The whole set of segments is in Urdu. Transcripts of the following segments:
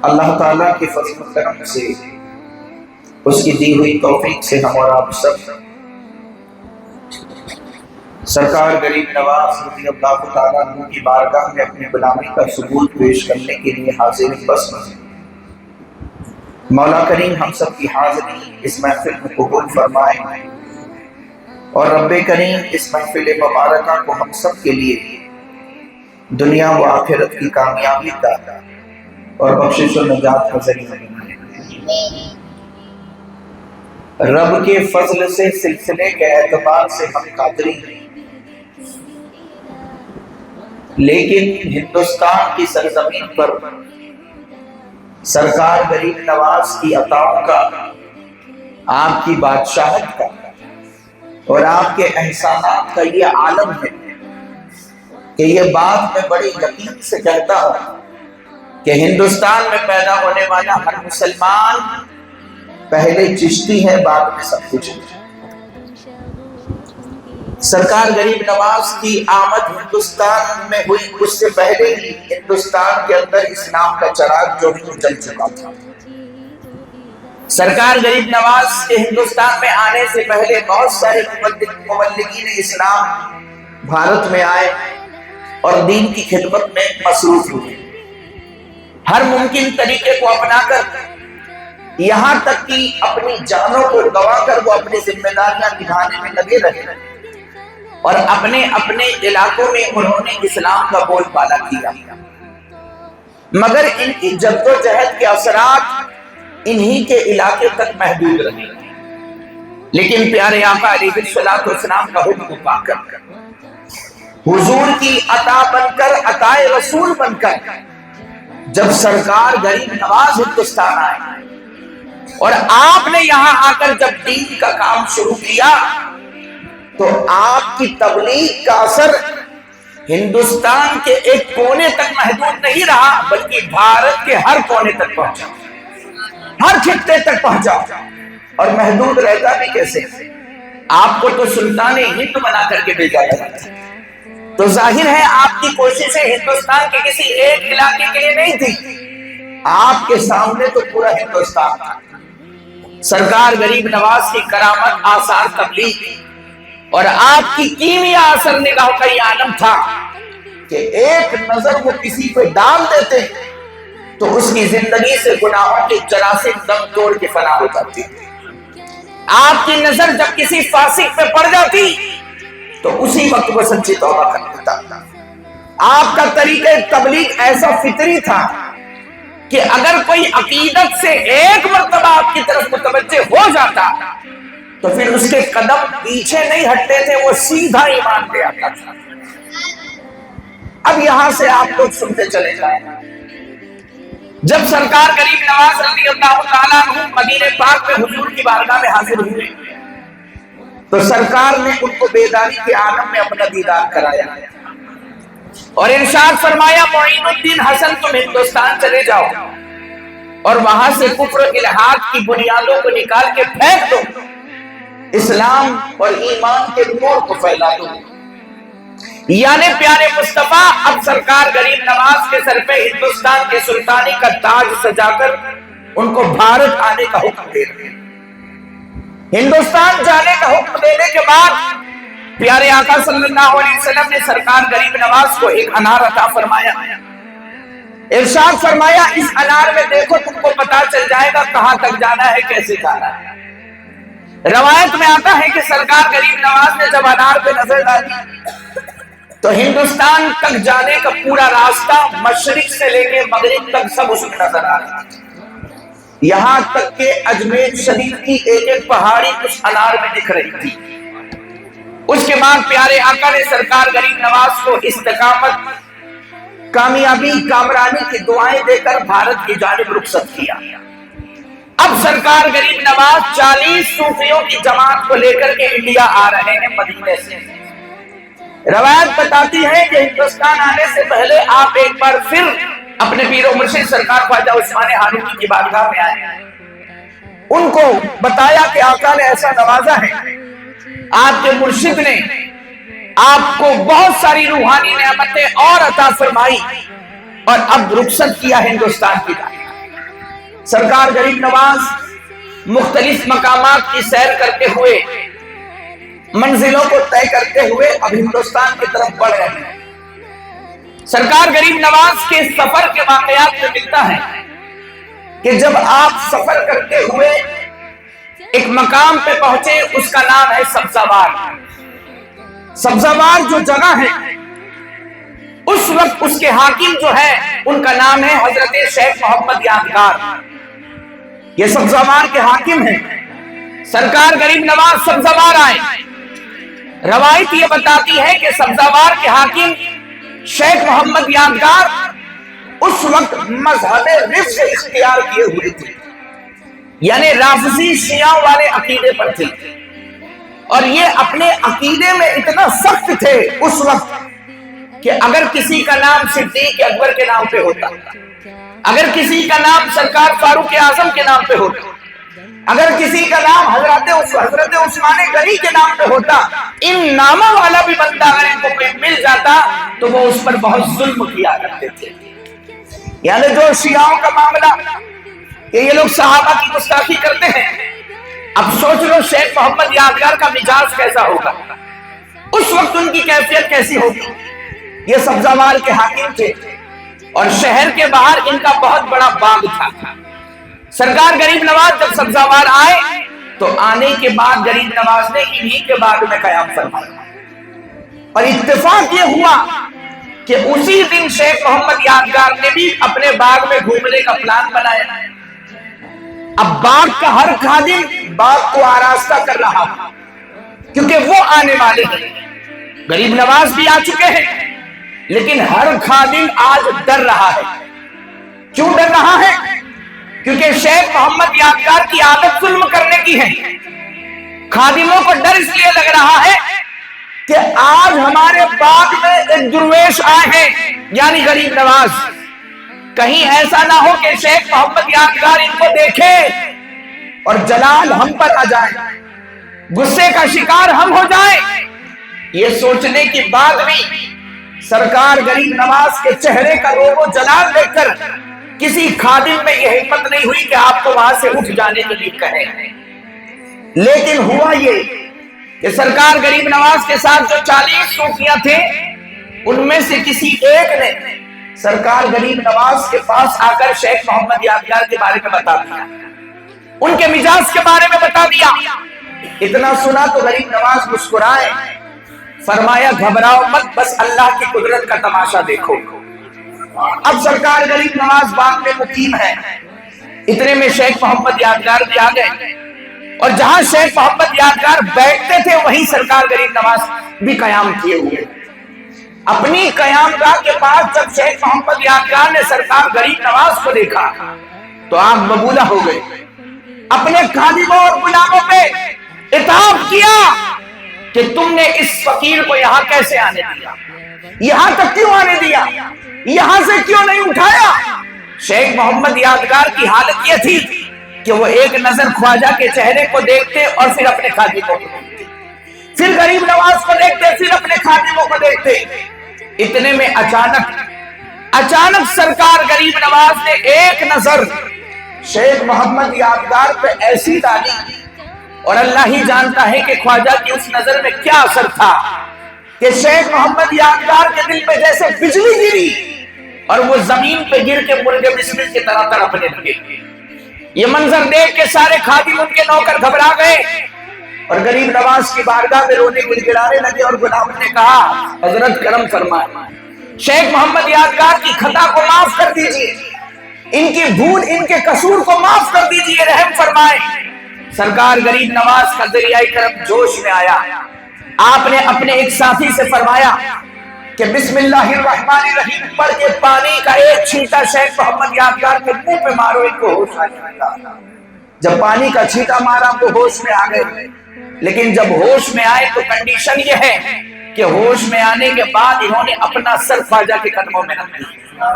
اللہ تعالیٰ کے فضل و کرم سے، اس کی دی ہوئی توفیق سے ہم اور آپ سب سرکار غریب نواز رضی اللہ تعالیٰ عنہ کی بارگاہ میں اپنی غلامی کا ثبوت پیش کرنے کے لیے حاضر بس ہیں۔ مولا کریم ہم سب کی حاضری اس محفل میں قبول فرمائے اور رب کریم اس محفل مبارکہ کو ہم سب کے لیے دنیا و آخرت کی کامیابی کا اور بخشش و نجات کا ذریعہ بنائے۔ رب کے فضل سے سلسلے کے اعتبار سے ہم قادری ہیں، لیکن ہندوستان کی سرزمین پر سرکار غریب نواز کی عطاؤں کا، آپ کی بادشاہت کا اور آپ کے احسانات کا یہ عالم ہے کہ یہ بات میں بڑے یقین سے کہتا ہوں کہ ہندوستان میں پیدا ہونے والا ہر مسلمان پہلے چشتی ہے، بعد میں سب کچھ ہے۔ سرکار غریب نواز کی آمد ہندوستان میں ہوئی اس سے پہلے ہی ہندوستان کے اندر اسلام کا چراغ جو ہے جل چکا تھا۔ سرکار غریب نواز کے ہندوستان میں آنے سے پہلے بہت سارے مبلغین اسلام بھارت میں آئے اور دین کی خدمت میں مصروف ہوئے، ہر ممکن طریقے کو اپنا کر، یہاں تک کہ اپنی جانوں کو گوا کر وہ اپنی ذمہ داریاں نبھانے میں لگے رہے اور اپنے اپنے علاقوں میں انہوں نے اسلام کا بول بالا کیا، مگر ان کی جدوجہد کے اثرات انہی کے علاقے تک محدود رہے۔ لیکن پیارے آقا علیہ الصلوۃ والسلام کا حکم پا کر، حضور کی عطا بن کر، عطائے رسول بن کر جب سرکار غریب نواز ہندوستان آئے اور آپ نے یہاں آ کر جب دین کا کام شروع کیا تو آپ کی تبلیغ کا اثر ہندوستان کے ایک کونے تک محدود نہیں رہا، بلکہ بھارت کے ہر کونے تک پہنچا، ہر خطے تک پہنچا۔ اور محدود رہتا بھی کیسے؟ آپ کو تو سلطان ہند بنا کر کے بھیجا گیا تھا، تو ظاہر ہے آپ کی کوششیں ہندوستان کے کسی ایک علاقے کے لیے نہیں تھی، آپ کے سامنے تو پورا ہندوستان تھا۔ سرکار غریب نواز کی کرامت، آثار تبلیغ اور آپ کی کیمیا اثر نگاہ کا یہ عالم تھا کہ ایک نظر وہ کسی پہ ڈال دیتے تو اس کی زندگی سے گناہوں کے جراثیم دم توڑ کے فنا ہو جاتی۔ آپ کی نظر جب کسی فاسق پہ پڑ جاتی تو اسی وقت وہ سچی توبہ کر دیتا۔ آپ کا طریقہ تبلیغ ایسا فطری تھا کہ اگر کوئی عقیدت سے ایک مرتبہ آپ کی طرف متوجہ ہو جاتا تو پھر اس کے قدم پیچھے نہیں ہٹتے تھے، وہ سیدھا ایمان لے آتا تھا۔ اب یہاں سے آپ لوگ سنتے چلے جائیں، جب سرکار غریب نواز رضی اللہ تعالیٰ عنہ مدینہ پاک میں حضور کی بارگاہ میں حاضر ہوئے تو سرکار نے ان کو بیداری کے عالم میں اپنا دیدار کرایا اور ارشاد فرمایا، معین الدین حسن تم ہندوستان چلے جاؤ اور وہاں سے کفر و الحاد کی بنیادوں کو نکال کے پھینک دو، اسلام اور ایمان کے نور کو پھیلا دو۔ یعنی پیارے مصطفیٰ اب سرکار غریب نواز کے سر پہ ہندوستان کے سلطانی کا تاج سجا کر ان کو بھارت آنے کا حکم دے رہے ہیں۔ ہندوستان جانے کا حکم دینے کے بعد پیارے آقا صلی اللہ علیہ وسلم نے سرکار غریب نواز کو ایک انار عطا فرمایا، ارشاد فرمایا اس انار میں دیکھو تم کو پتا چل جائے گا کہاں تک جانا ہے، کیسے جانا ہے۔ روایت میں آتا ہے کہ سرکار غریب نواز نے جب انار پہ نظر ڈالی تو ہندوستان تک جانے کا پورا راستہ مشرق سے لے کے مغرب تک سب اس میں نظر آ رہا تھا، یہاں تک کہ اجمیر شریف کی ایک ایک پہاڑی اس انار میں دکھ رہی تھی۔ اس کے بعد پیارے آقا نے سرکار غریب نواز کو استقامت، کامیابی، کامرانی کی دعائیں دے کر بھارت کی جانب رخصت کیا۔ اب سرکار غریب نواز 40 صوفیوں کی جماعت کو لے کر کے انڈیا آ رہے ہیں مدینے سے۔ روایت بتاتی ہے کہ ہندوستان آنے سے پہلے آپ ایک بار پھر اپنے پیر و مرشد سرکار خواجہ عثمان ہارونی کی بارگاہ میں آئے، ان کو بتایا کہ آقا نے ایسا نوازا ہے، آپ کے مرشد نے آپ کو بہت ساری روحانی نعمتیں اور عطا فرمائی، اور اب رخصت کیا ہندوستان کی طرف۔ سرکار غریب نواز مختلف مقامات کی سیر کرتے ہوئے، منزلوں کو طے کرتے ہوئے اب ہندوستان کی طرف بڑھ رہے ہیں۔ سرکار غریب نواز کے سفر کے واقعات میں ملتا ہے کہ جب آپ سفر کرتے ہوئے ایک مقام پہ پہنچے، اس کا نام ہے سبزہ-وار۔ سبزہ-وار جو جگہ ہے، اس وقت اس کے حاکم جو ہے ان کا نام ہے حضرت شیخ محمد یادگار۔ یہ سبزہ-وار کے حاکم ہیں۔ سرکار غریب نواز سبزہ-وار آئے۔ روایت یہ بتاتی ہے کہ سبزہ-وار کے حاکم شیخ محمد یادگار اس وقت مذہب رفض اختیار کیے ہوئے تھے، یعنی رافضی شیعہ والے عقیدے پر تھے، اور یہ اپنے عقیدے میں اتنا سخت تھے اس وقت کہ اگر کسی کا نام صدیق اکبر کے نام پہ ہوتا، اگر کسی کا نام سرکار فاروق اعظم کے نام پہ ہوتا، اگر کسی کا نام حضرت عثمان غنی کے نام پہ ہوتا، ان ناموں والا بھی بندہ اگر ان کو کوئی مل جاتا تو وہ اس پر بہت ظلم کیا کرتے تھے۔ یعنی جو شیعوں کا معاملہ کہ یہ لوگ صحابہ کی گستاخی کرتے ہیں، اب سوچ لو شیخ محمد یادگار کا مزاج کیسا ہوگا، اس وقت ان کی کیفیت کیسی ہوگی۔ یہ سبزہ-وار کے حاکم تھے اور شہر کے باہر ان کا بہت بڑا باغ تھا۔ سرکار غریب نواز جب سبزہ-وار آئے تو آنے کے بعد غریب نواز نے انہی کے باغ میں قیام فرمایا، اور اتفاق یہ ہوا کہ اسی دن شیخ محمد یادگار نے بھی اپنے باغ میں گھومنے کا پلان بنایا۔ اب باغ کا ہر خادم باغ کو آراستہ کر رہا کیونکہ وہ آنے والے ہیں۔ غریب نواز بھی آ چکے ہیں، لیکن ہر خادم آج ڈر رہا ہے۔ کیوں ڈر رہا ہے؟ کیونکہ شیخ محمد یادگار کی عادت ظلم کرنے کی ہے۔ خادموں کو ڈر اس لیے لگ رہا ہے کہ آج ہمارے باغ میں ایک درویش آئے ہیں، یعنی غریب نواز، کہیں ایسا نہ ہو کہ شیخ محمد یادگار ان کو دیکھے اور جلال ہم پر آ جائے، غصے کا شکار ہم ہو جائیں۔ یہ سوچنے کی بعد بھی سرکار غریب نواز کے چہرے کا روب و جلال دیکھ کر کسی خادم میں یہ ہمت نہیں ہوئی کہ آپ کو وہاں سے اٹھ جانے کے لیے کہیں۔ لیکن ہوا یہ کہ سرکار غریب نواز کے ساتھ جو 40 صوفیاں تھے، ان میں سے کسی ایک نے سرکار غریب نواز کے پاس آ کر شیخ محمد یادگار کے بارے میں بتا دیا، ان کے مزاج کے بارے میں بتا دیا۔ اتنا سنا تو غریب نواز مسکرائے، فرمایا گھبراؤ مت، بس اللہ کی قدرت کا تماشا دیکھو۔ اب سرکار غریب نواز باغ میں مقیم ہے، اتنے میں شیخ محمد یادگار بھی آ گئے، اور جہاں شیخ محمد یادگار بیٹھتے تھے وہیں سرکار غریب نواز بھی قیام کیے ہوئے۔ اپنی قیام گاہ کے پاس جب شیخ محمد یادگار نے سرکار غریب نواز کو دیکھا تو آنکھ ببولہ ہو گئے، اپنے خادموں اور غلاموں پہ عتاب کیا کہ تم نے اس فقیر کو یہاں کیسے آنے دیا، یہاں تک کیوں آنے دیا، یہاں سے کیوں نہیں اٹھایا۔ شیخ محمد یادگار کی حالت یہ تھی کہ وہ ایک نظر خواجہ کے چہرے کو دیکھتے اور پھر اپنے خادموں کو دیکھتے، پھر غریب نواز کو دیکھتے، پھر اپنے خادموں کو دیکھتے۔ اتنے میں اچانک سرکار غریب نواز نے ایک نظر شیخ محمد یادگار پہ ایسی ڈالی، اور اللہ ہی جانتا ہے کہ خواجہ کی اس نظر میں کیا اثر تھا کہ شیخ محمد یادگار کے دل پہ جیسے بجلی گری اور وہ زمین پہ گر کے مرغے بسمل کی طرح تڑپنے لگے۔ یہ منظر دیکھ کے سارے خادم ان کے نوکر گھبرا گئے اور غریب نواز کی بارگاہ میں رونے گڑ گڑانے لگے، اور غلاموں نے کہا حضرت کرم فرمائے، شیخ محمد یادگار کی خطا کو معاف کر دیجئے، ان کی بھول، ان کے قصور کو معاف کر دیجئے، رحم فرمائے۔ سرکار غریب نواز کا ذریعہ کرم جوش میں آیا، آپ نے اپنے ایک ساتھی سے فرمایا کہ بسم اللہ الرحمن الرحیم پڑھ کے پانی کا ایک چھینٹا شیخ محمد یادگار کے منہ پہ مارو، ان کو ہوش آ جائے گا۔ جب پانی کا چھینٹا مارا تو ہوش میں آ گئے، لیکن جب ہوش میں آئے تو کنڈیشن یہ ہے کہ ہوش میں آنے کے بعد انہوں نے اپنا سر خواجہ کے قدموں میں رکھ دیا،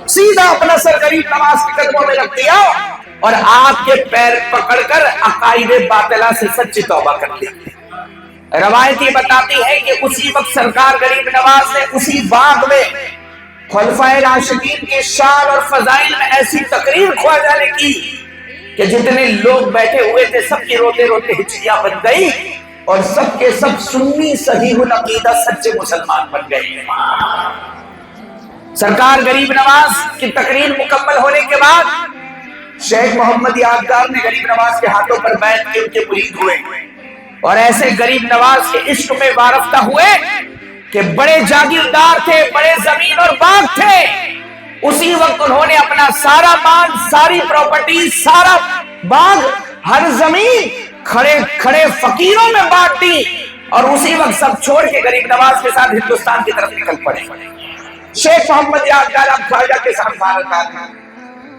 سیدھا اپنا سر غریب نواز کے قدموں میں رکھ دیا، اور آپ کے پیر پکڑ کر عقائد باطلہ سے سچی توبہ کر لی۔ روایت یہ بتاتی ہے کہ اسی وقت سرکار غریب نواز نے اسی باغ میں خلفائے راشدین کی شان اور فضائل میں ایسی تقریر خواجہ نے کی کہ جتنے لوگ بیٹھے ہوئے تھے سب کی روتے روتے ہچکیاں بن گئی اور سب کے سب سنی صحیح العقیدہ سچے مسلمان بن گئے۔ سرکار غریب نواز کی تقریر مکمل ہونے کے بعد شیخ محمد یادگار نے غریب نواز کے ہاتھوں پر بیٹھ کے ان کے مرید ہوئے اور ایسے غریب نواز کے عشق میں وارفتہ ہوئے کہ بڑے جاگیردار تھے، بڑے زمین اور باغ تھے، اسی وقت انہوں نے اپنا سارا مال، ساری پراپرٹی، سارا باغ، ہر زمین کھڑے کھڑے فقیروں میں بانٹ دی اور اسی وقت سب چھوڑ کے غریب نواز کے ساتھ ہندوستان کی طرف نکل پڑے۔ شیخ محمد یادگار اب خواجہ کے ساتھ بھارت آئے۔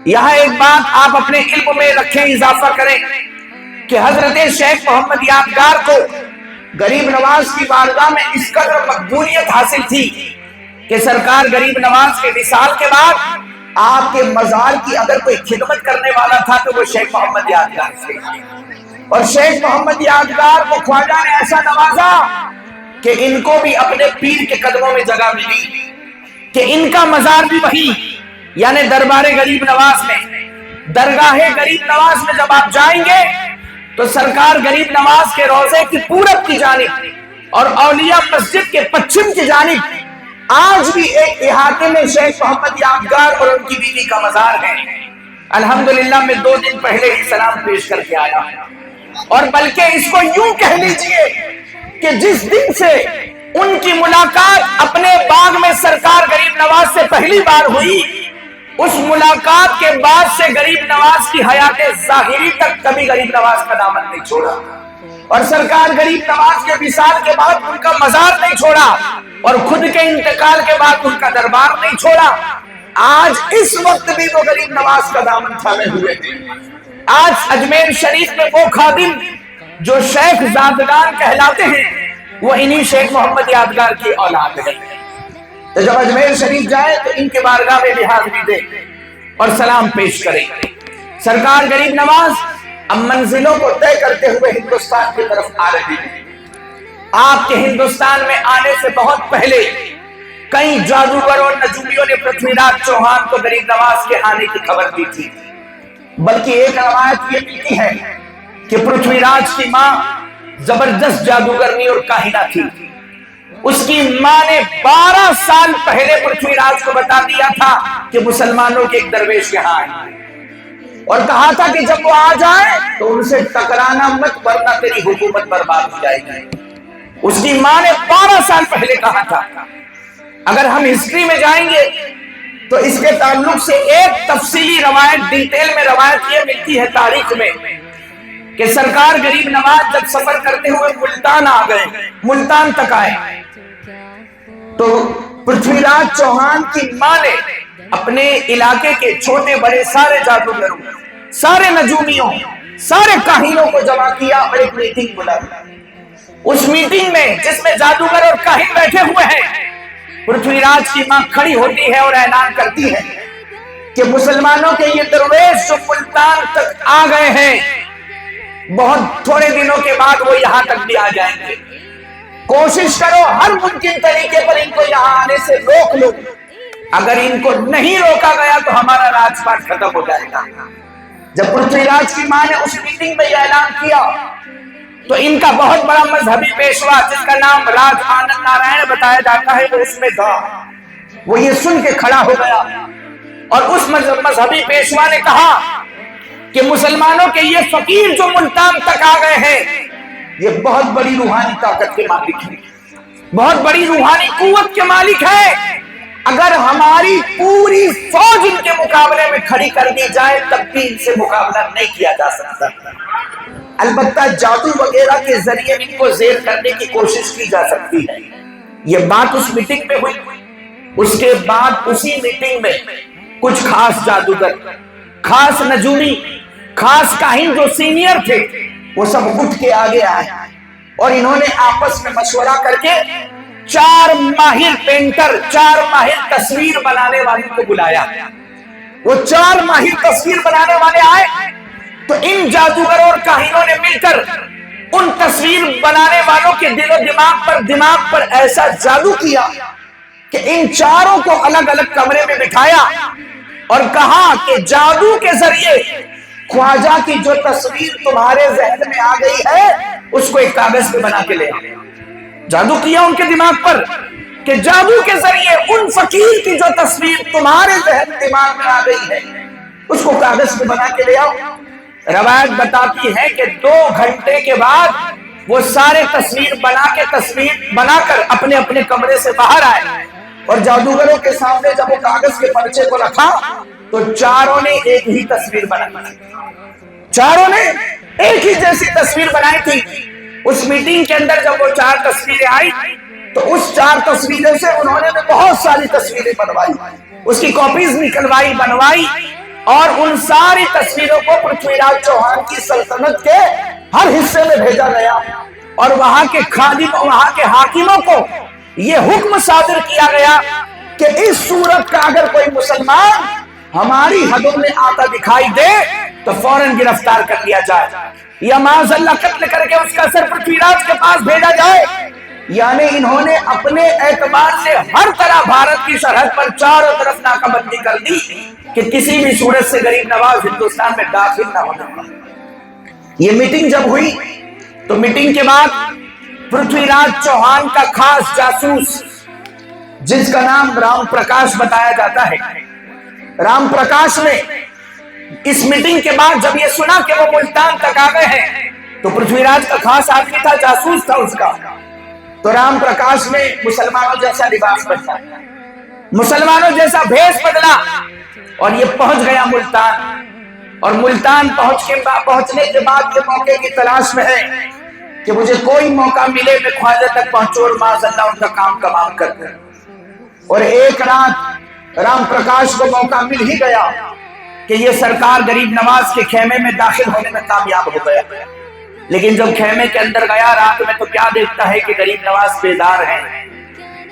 یہاں ایک بات آپ اپنے علم میں رکھیں، اضافہ کریں کہ حضرت شیخ محمد یادگار کو غریب نواز کی بارگاہ میں اس قدر مقبولیت حاصل تھی کہ سرکار غریب نواز کے وصال کے بعد آپ کے مزار کی اگر کوئی خدمت کرنے والا تھا تو وہ شیخ محمد یادگار تھے، اور شیخ محمد یادگار کو خواجہ نے ایسا نوازا کہ ان کو بھی اپنے پیر کے قدموں میں جگہ ملی کہ ان کا مزار بھی وہی، یعنی دربار غریب نواز میں، درگاہ غریب نواز میں جب آپ جائیں گے تو سرکار غریب نواز کے روضے کی پورب کی جانب اور اولیاء مسجد کے پچھم کی جانب آج بھی ایک احاطے میں شیخ محمد یادگار اور ان کی بیوی کا مزار ہے۔ الحمدللہ میں 2 دن پہلے ہی سلام پیش کر کے آیا، اور بلکہ اس کو یوں کہہ لیجئے کہ جس دن سے ان کی ملاقات اپنے باغ میں سرکار غریب نواز سے پہلی بار ہوئی، اس ملاقات کے بعد سے غریب نواز کی حیات ظاہری تک کبھی غریب نواز کا دامن نہیں چھوڑا، اور سرکار غریب نواز کے وصال کے بعد ان کا مزار نہیں چھوڑا، اور خود کے انتقال کے بعد ان کا دربار نہیں چھوڑا۔ آج اس وقت بھی وہ غریب نواز کا دامن تھامے ہوئے تھے۔ آج اجمیر شریف میں وہ خادم جو شیخ زادگان کہلاتے ہیں وہ انہی شیخ محمد یادگار کی اولاد ہے۔ تو جب اجمیر شریف جائے تو ان کے بارگاہ میں بھی حاضری دے اور سلام پیش کریں۔ سرکار غریب نواز اب منزلوں کو طے کرتے ہوئے ہندوستان کی طرف آ رہے ہیں۔ آپ کے ہندوستان میں آنے سے بہت پہلے کئی جادوگروں اور نجومیوں نے پرتھوی راج چوہان کو غریب نواز کے آنے کی خبر دی تھی، بلکہ ایک روایت یہ ملتی ہے کہ پرتھوی راج کی ماں زبردست جادوگرنی اور کاہنہ تھی۔ اس کی ماں نے 12 سال پہلے پرتھوی راج کو بتا دیا تھا کہ مسلمانوں کے ایک درویش یہاں آئے، اور کہا تھا کہ جب وہ آ جائے تو ان سے ٹکرانا مت ورنہ تیری حکومت برباد ہو جائے گی۔ اس کی ماں نے 12 سال پہلے کہا تھا۔ اگر ہم ہسٹری میں جائیں گے تو اس کے تعلق سے ایک تفصیلی روایت، ڈیٹیل میں روایت یہ ملتی ہے تاریخ میں کہ سرکار غریب نواز جب سفر کرتے ہوئے ملتان آ گئے، ملتان تک آئے، تو پرتھوی راج چوہان کی ماں نے اپنے علاقے کے چھوٹے بڑے سارے جادوگروں، سارے نجومیوں، سارے کاہنوں کو جمع کیا اور ایک میٹنگ بلائی۔ اس میٹنگ میں جس میں جادوگر اور کاہن بیٹھے ہوئے ہیں، پرتھوی راج کی ماں کھڑی ہوتی ہے اور اعلان کرتی ہے کہ مسلمانوں کے یہ درویش جو ملتان تک آ گئے ہیں، بہت تھوڑے دنوں کے بعد وہ یہاں تک بھی آ جائیں گے، کوشش کرو ہر ممکن طریقے پر ان کو یہاں آنے سے روک لو، اگر ان کو نہیں روکا گیا تو ہمارا راج پاٹ ختم ہو جائے گا۔ جب پرتھوی راج کی ماں نے اس میٹنگ میں یہ اعلان کیا تو ان کا بہت بڑا مذہبی پیشوا جس کا نام راج آنند نارائن بتایا جاتا ہے وہ اس میں تھا، وہ یہ سن کے کھڑا ہو گیا اور اس مذہبی پیشوا نے کہا کہ مسلمانوں کے یہ فقیر جو ملتان تک آ گئے ہیں یہ بہت بڑی روحانی طاقت کے مالک ہیں، بہت بڑی روحانی قوت کے مالک ہیں، اگر ہماری پوری فوج ان کے مقابلے میں کھڑی کر دی جائے تب بھی ان سے مقابلہ نہیں کیا جا سکتا۔ البتہ جادو وغیرہ کے ذریعے ان کو زیر کرنے کی کوشش کی جا سکتی ہے۔ یہ بات اس میٹنگ میں ہوئی۔ اس کے بعد اسی میٹنگ میں کچھ خاص جادوگر، خاص نجومی، خاص کاہن جو سینئر تھے وہ سب اٹھ کے آگے آئے اور انہوں نے آپس میں مشورہ کر کے 4 ماہر پینٹر، 4 ماہر تصویر بنانے والوں کو بلایا۔ وہ 4 ماہر تصویر بنانے والے آئے تو ان جادوگروں اور کاہنوں نے مل کر ان تصویر بنانے والوں کے دل و دماغ پر ایسا جادو کیا کہ ان چاروں کو الگ الگ کمرے میں بٹھایا اور کہا کہ جادو کے ذریعے خواجہ کی جو تصویر تمہارے ذہن میں آ گئی ہے اس کو ایک کاغذ پہ بنا کے لے آؤ۔ جادو کیا ان کے دماغ پر کہ جادو کے ذریعے ان فقیر کی جو تصویر تمہارے ذہن دماغ میں آ گئی ہے اس کو کاغذ پہ بنا کے لے آؤ۔ روایت بتاتی ہے کہ 2 گھنٹے کے بعد وہ سارے تصویر بنا کر اپنے اپنے کمرے سے باہر آئے اور جادوگروں کے سامنے جب وہ کاغذ کے پرچے کو رکھا تو چاروں نے ایک ہی تصویر بنائی، چاروں نے ایک ہی جیسی تصویر بنائی تھی۔ اس میٹنگ کے اندر جب وہ 4 تصویریں آئی تو اس 4 تصویروں سے انہوں نے بہت ساری تصویریں بنوائی، اس کی کاپیز بنوائی اور ان ساری تصویروں کو پرتھوی راج چوہان کی سلطنت کے ہر حصے میں بھیجا گیا اور وہاں کے خادم وہاں کے حاکموں کو یہ حکم صادر کیا گیا کہ اس صورت کا اگر کوئی مسلمان ہماری حدوں میں آتا دکھائی دے تو فوراً گرفتار کر لیا جائے یا معاذ اللہ قتل کر کے اس کا سر پرتھوی راج کے پاس بھیجا جائے۔ یعنی انہوں نے اپنے اعتبار سے ہر طرح بھارت کی سرحد پر چاروں طرف ناکہ بندی کر دی کہ کسی بھی صورت سے غریب نواز ہندوستان میں داخل نہ ہونے پائے۔ یہ میٹنگ جب ہوئی تو میٹنگ کے بعد پرتھوی راج چوہان کا خاص جاسوس جس کا نام رام پرکاش بتایا جاتا ہے، رام پرکاش نے اس میٹنگ کے بعد جب یہ سنا کہ وہ ملتان تک آ گئے ہیں تو پرتھوی راج کا خاص آدمی تھا، جاسوس تھا اس کا، تو رام پرکاش نے مسلمانوں جیسا لباس پہنا، مسلمانوں جیسا بھیس بدلا اور یہ پہنچ گیا ملتان۔ اور ملتان پہنچنے کے بعد یہ موقع کی تلاش میں ہے کہ مجھے کوئی موقع ملے میں خواجہ تک پہنچوں اور معاذ اللہ ان کا کام تمام کر دوں۔ اور ایک رات رام پرکاش کو موقع مل ہی گیا کہ یہ سرکار غریب نواز کے خیمے میں داخل ہونے میں کامیاب ہو گیا، لیکن جب خیمے کے اندر گیا رات میں تو کیا دیکھتا ہے کہ غریب نواز بیدار ہے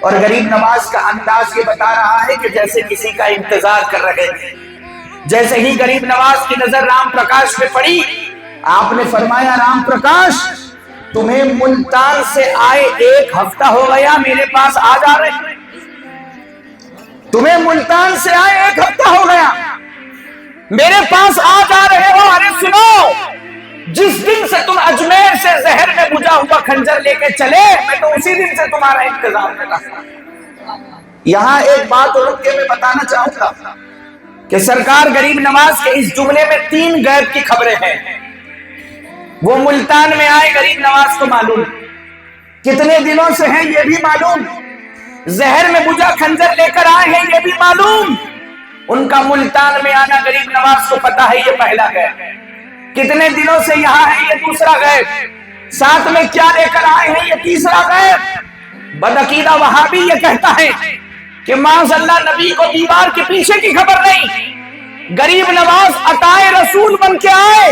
اور غریب نواز کا انداز یہ بتا رہا ہے کہ جیسے کسی کا انتظار کر رہے تھے۔ جیسے ہی غریب نواز کی نظر رام پرکاش پہ پڑی آپ نے فرمایا، رام پرکاش تمہیں ملتان سے آئے 1 ہفتہ ہو گیا، میرے پاس آ جا رہے، تمہیں ملتان سے آئے 1 ہفتہ ہو گیا میرے پاس آ جا رہے ہو۔ ارے سنو، جس دن سے تم اجمیر سے زہر میں بجھا ہوا خنجر لے کے چلے میں تو اسی دن سے تمہارا انتظار کر رہا ہوں۔ یہاں ایک بات رک کے میں بتانا چاہوں گا کہ سرکار غریب نواز کے اس جملے میں 3 غیب کی خبریں ہیں۔ وہ ملتان میں آئے غریب نواز کو معلوم، کتنے دنوں سے ہیں یہ بھی معلوم، زہر میں بجھا خنجر لے کر آئے ہیں یہ بھی معلوم، ان کا ملتان میں آنا غریب نواز کو پتا ہے یہ پہلا غیب، کتنے دنوں سے یہاں ہے یہ دوسرا غیب، ساتھ میں کیا لے کر آئے ہیں یہ تیسرا غیب۔ بدعقیدہ وہابی یہ کہتا ہے کہ معاذ اللہ نبی کو دیوار کے پیچھے کی خبر نہیں، غریب نواز عطائے رسول بن کے آئے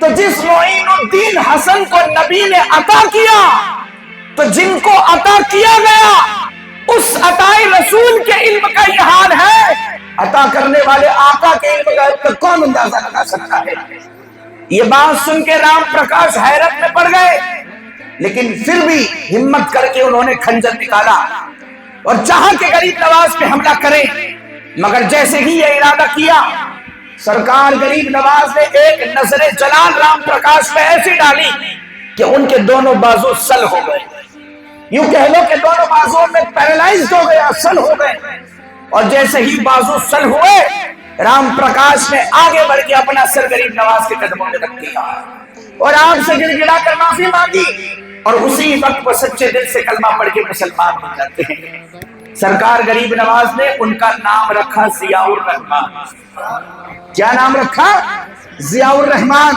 تو جس معین الدین حسن کو نبی نے عطا کیا تو جن کو عطا کیا گیا اس عطائے رسول کے علم کا یہ حال ہے، عطا کرنے والے آقا کے علم کا کون اندازہ لگا سکتا ہے۔ یہ بات سن کے رام پرکاش حیرت میں پڑ گئے، لیکن پھر بھی ہمت کر کے انہوں نے خنجر نکالا اور چاہا کہ غریب نواز پہ حملہ کریں، مگر جیسے ہی یہ ارادہ کیا سرکار غریب نواز نے ایک نظر جلال رام پرکاش پہ ایسی ڈالی کہ ان کے دونوں بازو سل ہو گئے، یوں کہہ لو کہ دونوں بازو میں پیرالائزڈ ہو گیا، سل ہو گئے، اور جیسے ہی بازو سل ہوئے رام پرکاش نے آگے بڑھ کے اپنا سر غریب نواز کے قدموں میں رکھ دیا اور آپ سے گڑ گڑا کر معافی مانگی اور اسی وقت وہ سچے دل سے کلمہ پڑھ کے مسلمان ہو جاتے ہیں۔ سرکار غریب نواز نے ان کا نام رکھا ضیاء الرحمان۔ کیا نام رکھا؟ ضیاء الرحمان۔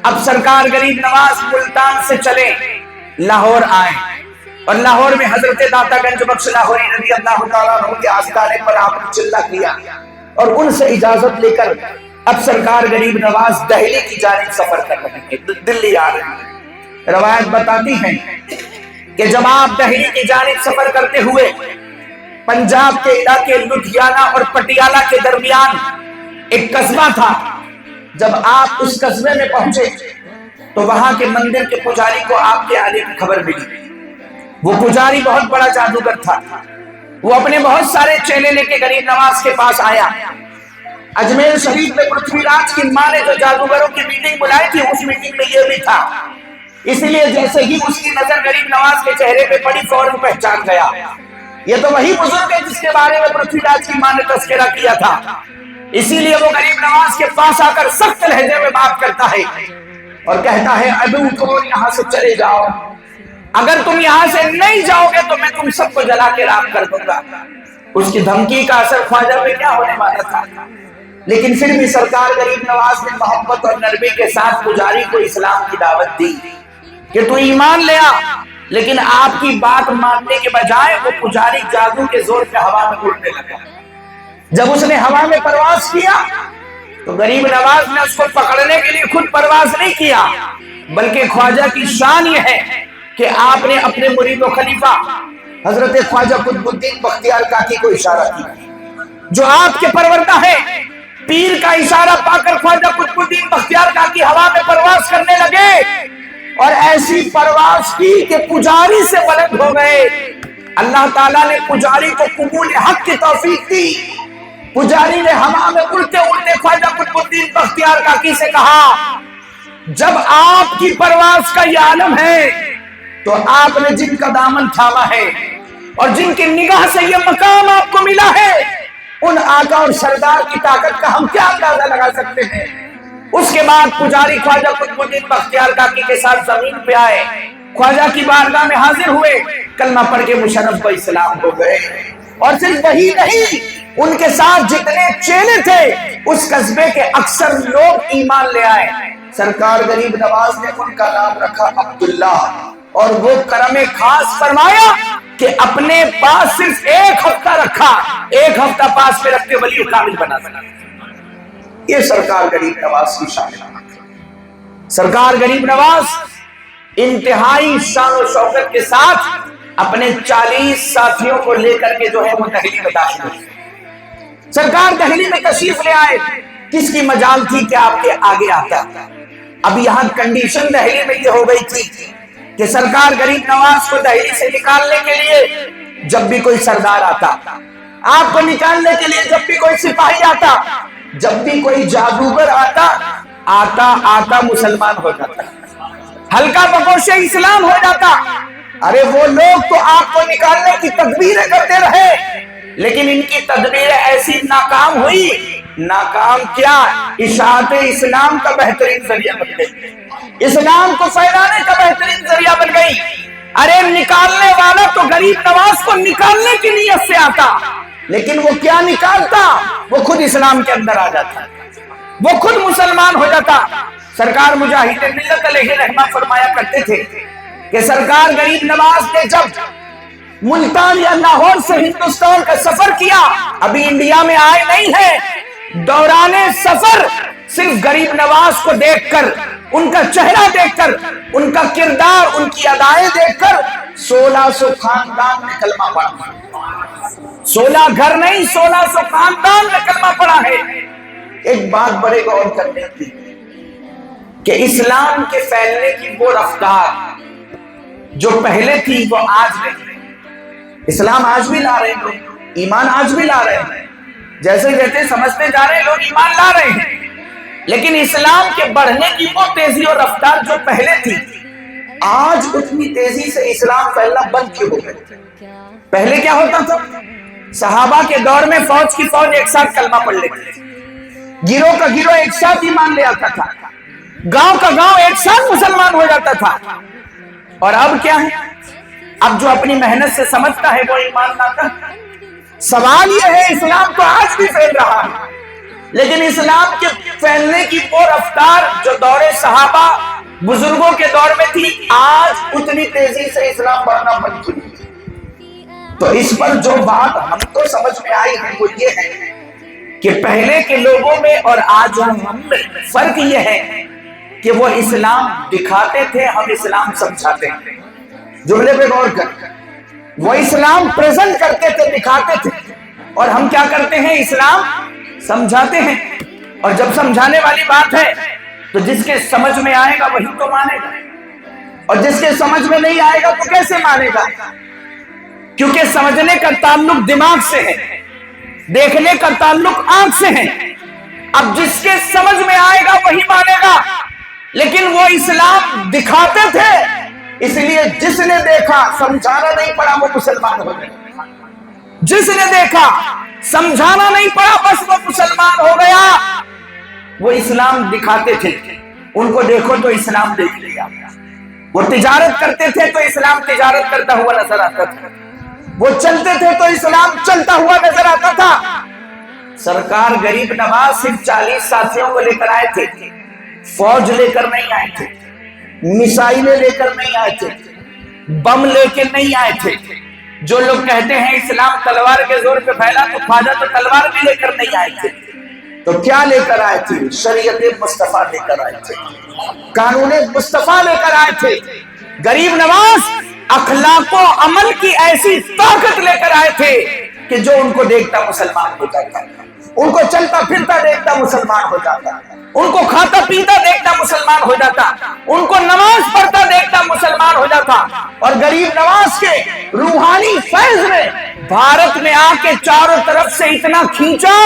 اب سرکار غریب نواز ملتان سے چلے لاہور آئے اور لاہور میں حضرت داتا گنج بخش لاہوری رضی اللہ تعالیٰ عنہ کے آستانے پر آپ نے چلہ کیا اور ان سے اجازت لے کر اب سرکار غریب نواز دہلی کی جانب سفر کر رہے ہیں، دلی آ رہے ہیں۔ روایت بتاتی ہیں کہ جب آپ دہلی کی جانب سفر کرتے ہوئے پنجاب کے علاقے لدھیانہ اور پٹیالہ کے درمیان ایک قصبہ تھا، جب آپ اس قصبے میں پہنچے تو وہاں کے مندر کے پجاری کو آپ کے آنے کی خبر ملی۔ وہ پجاری بہت بڑا جادوگر تھا، وہ اپنے بہت سارے چیلے لے کے غریب نواز کے پاس آیا۔ اجمیر شریف میں پرتھوی راج کی ماں نے جو جادوگروں کی میٹنگ بلائی تھی، اس میٹنگ میں یہ بھی تھا، اس لیے جیسے ہی اس کی نظر غریب نواز کے چہرے پہ پڑی فوراً پہچان گیا، یہ تو وہی بزرگ ہے جس کے بارے میں پرتھوی راج کی ماں نے تذکرہ کیا تھا۔ اسی لیے وہ غریب نواز کے پاس آ کر سخت لہجے میں بات کرتا ہے اور کہتا ہے عدو کو یہاں سے چلے جاؤ، اگر تم یہاں سے نہیں جاؤ گے تو میں تم سب کو جلا کے راکھ کر دوں گا۔ اس کی دھمکی کا اثر خواجہ پہ کیا ہونے والا تھا، لیکن پھر بھی سرکار غریب نواز نے محبت اور نرمی کے ساتھ پجاری کو اسلام کی دعوت دی کہ تو ایمان لے آ، لیکن آپ کی بات ماننے کے بجائے وہ پجاری جادو کے زور پہ ہوا میں اڑنے لگا۔ جب اس نے ہوا میں پرواز کیا تو غریب نواز نے اس کو پکڑنے کے لیے خود پرواز نہیں کیا، بلکہ خواجہ کی شان یہ ہے کہ آپ نے اپنے مرید و خلیفہ حضرت خواجہ قطب الدین بختیار کاکی کو اشارہ کیا، جو آپ کے پروردہ ہے۔ پیر کا اشارہ پا کر خواجہ قطب الدین بختیار کاکی ہوا میں پرواز کرنے لگے اور ایسی پرواز کی کہ پجاری سے بلند ہو گئے۔ اللہ تعالیٰ نے پجاری کو قبول حق کی توفیق دی۔ پجاری نے ہوا میں اڑتے اڑتے خواجہ قطب الدین بختیار کاکی سے کہا، جب آپ کی پرواز کا یہ عالم ہے تو آپ نے جن کا دامن تھاما ہے اور جن کی نگاہ سے یہ مقام آپ کو ملا ہے، ان آقا اور سردار کی طاقت کا ہم کیا اندازہ لگا سکتے ہیں۔ اس کے بعد پجاری خواجہ قطب الدین بختیار کاکی کے ساتھ زمین پہ آئے، خواجہ کی بارگاہ میں حاضر ہوئے، کلمہ پڑھ کے مشرف کو اسلام ہو گئے۔ اور صرف وہی نہیں، ان کے ساتھ جتنے چیلے تھے اس قصبے کے اکثر لوگ ایمان لے آئے۔ سرکار غریب نواز نے ان کا نام رکھا عبداللہ، اور وہ کرم خاص فرمایا کہ اپنے پاس صرف ایک ہفتہ رکھا، ایک ہفتہ پاس پہ رکھ کے ولی کامل بنا سکا۔ یہ سرکار غریب نواز کی شان ہے۔ سرکار غریب نواز انتہائی شان و شوکت کے ساتھ اپنے 40 ساتھیوں کو لے کر کے جو ہے وہ دہلی میں داخل ہوئے۔ سرکار دہلی میں تشریف لے آئے، کس کی مجال تھی کہ آپ کے آگے آتا۔ اب یہاں کنڈیشن دہلی میں یہ ہو گئی تھی کہ سرکار غریب نواز کو دہلی سے نکالنے کے لیے جب بھی کوئی سردار آتا، آپ کو نکالنے کے لیے جب بھی کوئی سپاہی آتا، جب بھی کوئی جادوگر آتا مسلمان ہو جاتا، ہلکا بگوش اسلام ہو جاتا۔ ارے وہ لوگ تو آپ کو نکالنے کی تدبیریں کرتے رہے، لیکن ان کی تدبیریں ایسی ناکام ہوئی۔ ناکام کیا؟ اشاعت اسلام کا بہترین ذریعہ بن گئی، اسلام کو پھیلانے کا بہترین ذریعہ بن گئی۔ ارے نکالنے والا تو غریب نواز کو نکالنے کی نیت سے آتا، لیکن وہ کیا نکالتا؟ وہ خود اسلام کے اندر آ جاتا، وہ خود مسلمان ہو جاتا۔ سرکار مجاہد ملت علیہ رحمہ فرمایا کرتے تھے کہ سرکار غریب نواز نے جب ملتان یا لاہور سے ہندوستان کا سفر کیا، ابھی انڈیا میں آئے نہیں ہے، دوران سفر صرف غریب نواز کو دیکھ کر، ان کا چہرہ دیکھ کر، ان کا کردار، ان کی ادائیں دیکھ کر 1600 خاندان نے کلمہ پڑھا۔ 16 گھر نہیں، 1600 خاندان نے کلمہ پڑھا ہے۔ ایک بات بڑے غور کرنے کی کہ اسلام کے پھیلنے کی وہ رفتار جو پہلے تھی وہ آج نہیں۔ اسلام آج بھی لا رہے ہیں لوگ، ایمان آج بھی لا رہے ہیں، جیسے جیسے سمجھتے جا رہے ہیں لوگ ایمان لا رہے ہیں، لیکن اسلام کے بڑھنے کی وہ تیزی اور رفتار جو پہلے تھی، آج اتنی تیزی سے اسلام پھیلنا بند کیوں ہو گیا؟ پہلے کیا ہوتا تھا؟ صحابہ کے دور میں فوج کی فوج ایک ساتھ کلمہ پڑھ لیتی تھی، گروہ کا گروہ ایک ساتھ ایمان لے آتا تھا، گاؤں کا گاؤں ایک ساتھ مسلمان ہو جاتا تھا۔ اور اب کیا ہے؟ اب جو اپنی محنت سے سمجھتا ہے وہ ایمان لاتا ہے۔ سوال یہ ہے، اسلام تو آج بھی پھیل رہا ہے، لیکن اسلام کے پھیلنے کی وہ رفتار جو دور صحابہ بزرگوں کے دور میں تھی، آج اتنی تیزی سے اسلام بڑھنا بند کیوں؟ تو اس پر جو بات ہم کو سمجھ میں آئی ہے وہ یہ ہے کہ پہلے کے لوگوں میں اور آج ہم میں فرق یہ ہے کہ وہ اسلام دکھاتے تھے، ہم اسلام سمجھاتے ہیں۔ جملے پہ غور کر، وہ اسلام پریزنٹ کرتے تھے، دکھاتے تھے، اور ہم کیا کرتے ہیں؟ اسلام سمجھاتے ہیں۔ اور جب سمجھانے والی بات ہے تو جس کے سمجھ میں آئے گا وہی تو مانے گا، اور جس کے سمجھ میں نہیں آئے گا تو کیسے مانے گا؟ کیونکہ سمجھنے کا تعلق دماغ سے ہے، دیکھنے کا تعلق آنکھ سے ہے۔ اب جس کے سمجھ میں آئے گا وہی مانے گا، لیکن وہ اسلام دکھاتے تھے، اس لیے جس نے دیکھا سمجھانا نہیں پڑا وہ مسلمان ہو گیا، جس نے دیکھا سمجھانا نہیں پڑا بس وہ مسلمان ہو گیا۔ وہ اسلام دکھاتے تھے، ان کو دیکھو تو اسلام دیکھ لیا۔ وہ تجارت کرتے تھے تو اسلام تجارت کرتا ہوا نظر آتا تھا، وہ چلتے تھے تو اسلام چلتا ہوا نظر آتا تھا۔ سرکار غریب نواز صرف 40 ساتھیوں کو لے کر آئے تھے، فوج لے کر نہیں آئے تھے، میسائلیں لے کر نہیں آئے تھے، بم لے کے نہیں آئے تھے۔ جو لوگ کہتے ہیں اسلام تلوار کے زور پہ پھیلا، تو خواجہ تو تلوار بھی لے کر نہیں آئے تھے، تو کیا لے کر آئے تھے؟ شریعت مصطفیٰ لے کر آئے تھے، قانون مصطفیٰ لے کر آئے تھے۔ غریب نواز اخلاق و عمل کی ایسی طاقت لے کر آئے تھے کہ جو ان کو دیکھتا مسلمان ہو جاتا، ان کو چلتا پھرتا دیکھتا مسلمان ہو جاتا، ان کو کھاتا پیتا دیکھتا مسلمان ہو جاتا، ان کو نماز پڑھتا دیکھتا مسلمان ہو جاتا۔ اور غریب نواز کے روحانی فیض نے بھارت میں آ کے چاروں طرف سے اتنا کھینچا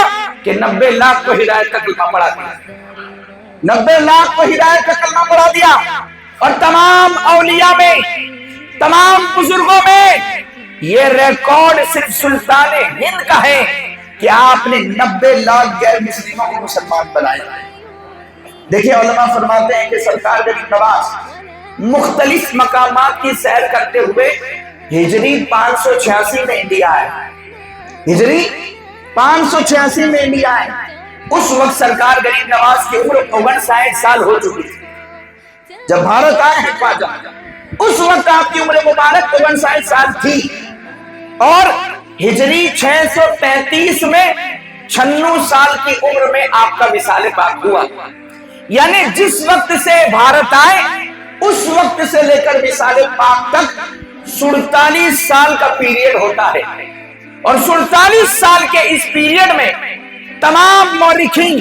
کہ 90 لاکھ کو ہدایت کا کلمہ پڑھا دیا، 90 لاکھ کو ہدایت کا کلمہ پڑھا دیا۔ اور تمام اولیاء میں، تمام بزرگوں میں یہ ریکارڈ صرف سلطان ہند کا ہے کہ آپ نے 90 لاکھ غیر مسلموں کو مسلمان بنایا۔ دیکھیں علماء فرماتے ہیں کہ سرکار غریب نواز مختلف مقامات کی سیر کرتے ہوئے ہجری 586 میں انڈیا آئے، ہجری 586 میں انڈیا آئے۔ اس وقت سرکار غریب نواز کی عمر 59 سال ہو چکی تھی جب بھارت آئے ہیں خواجہ، اس وقت آپ کی عمر مبارک 59 سال تھی، اور ہجری 635 میں 96 سال کی عمر میں آپ کا وصال پاک ہوا۔ یعنی جس وقت سے بھارت آئے اس وقت سے لے کر وصال پاک تک 47 سال کا پیریڈ ہوتا ہے، اور 47 سال کے اس پیریڈ میں تمام مورخین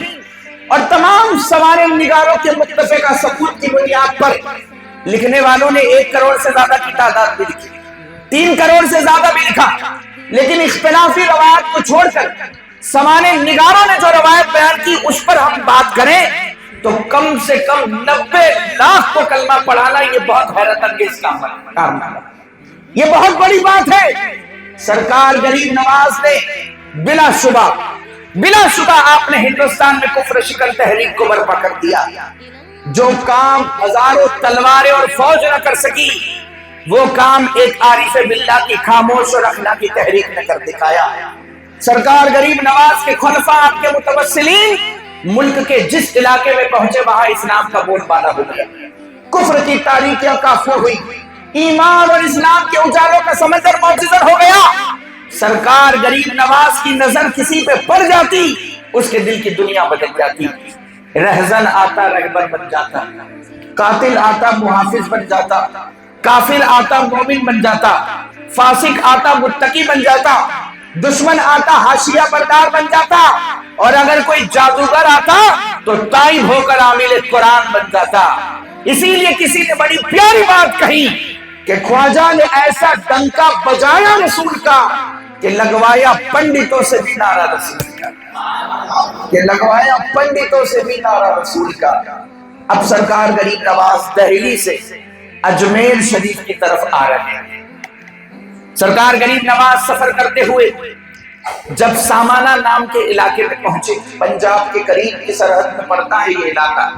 اور تمام سوانح نگاروں کے متفقہ ثبوت کی بنیاد پر لکھنے والوں نے 1 کروڑ سے زیادہ کی تعداد بھی لکھی، 3 کروڑ سے زیادہ بھی لکھا، لیکن اختلافی روایت کو چھوڑ کر سوانح نگاروں نے جو روایت بیان کی اس پر ہم بات کریں تو کم سے کم 90 لاکھ کو کلمہ پڑھانا یہ بہت حیرت انگیز کام ہے، یہ بہت بڑی بات ہے۔ سرکار غریب نواز نے بلا شبہ آپ نے ہندوستان میں کفر شکن تحریک کو برپا کر دیا۔ جو کام ہزاروں تلواریں اور فوج نہ کر سکی وہ کام ایک عارف باللہ کی خاموش اور اخلاقی تحریک نے کر دکھایا۔ سرکار غریب نواز کے خلفاء، آپ کے متوسلین ملک کے جس علاقے میں پہنچے وہاں اسلام کا بول بالا ہو گیا، کفر کی تاریکیاں کافور ہوئی، ایمان اور اسلام کے اجالوں کا سمندر معجزہ ہو گیا۔ سرکار غریب نواز کی نظر کسی پہ پڑ جاتی اس کے دل کی دنیا بدل جاتی، رہزن آتا رہبر بن جاتا، قاتل آتا محافظ بن جاتا، کافر آتا مومن بن جاتا، فاسق آتا متقی بن جاتا، دشمن آتا حاشیہ بردار بن جاتا، اور اگر کوئی جادوگر آتا تو تائب ہو کر عامل قرآن بن جاتا۔ اسی لیے کسی نے بڑی پیاری بات کہی کہ خواجہ نے ایسا ڈنکا بجایا رسول کا کہ لگوایا پنڈتوں سے بھی نعرہ رسول کا، کہ لگوایا پنڈتوں سے بھی نعرہ رسول کا۔ اب سرکار غریب نواز دہلی سے اجمیر شریف کی طرف آ رہے ہیں۔ سرکار غریب نواز سفر کرتے ہوئے جب سامانہ نام کے علاقے میں پہنچے، پنجاب کے قریب کی سرحد میں پڑتا ہے یہ علاقہ،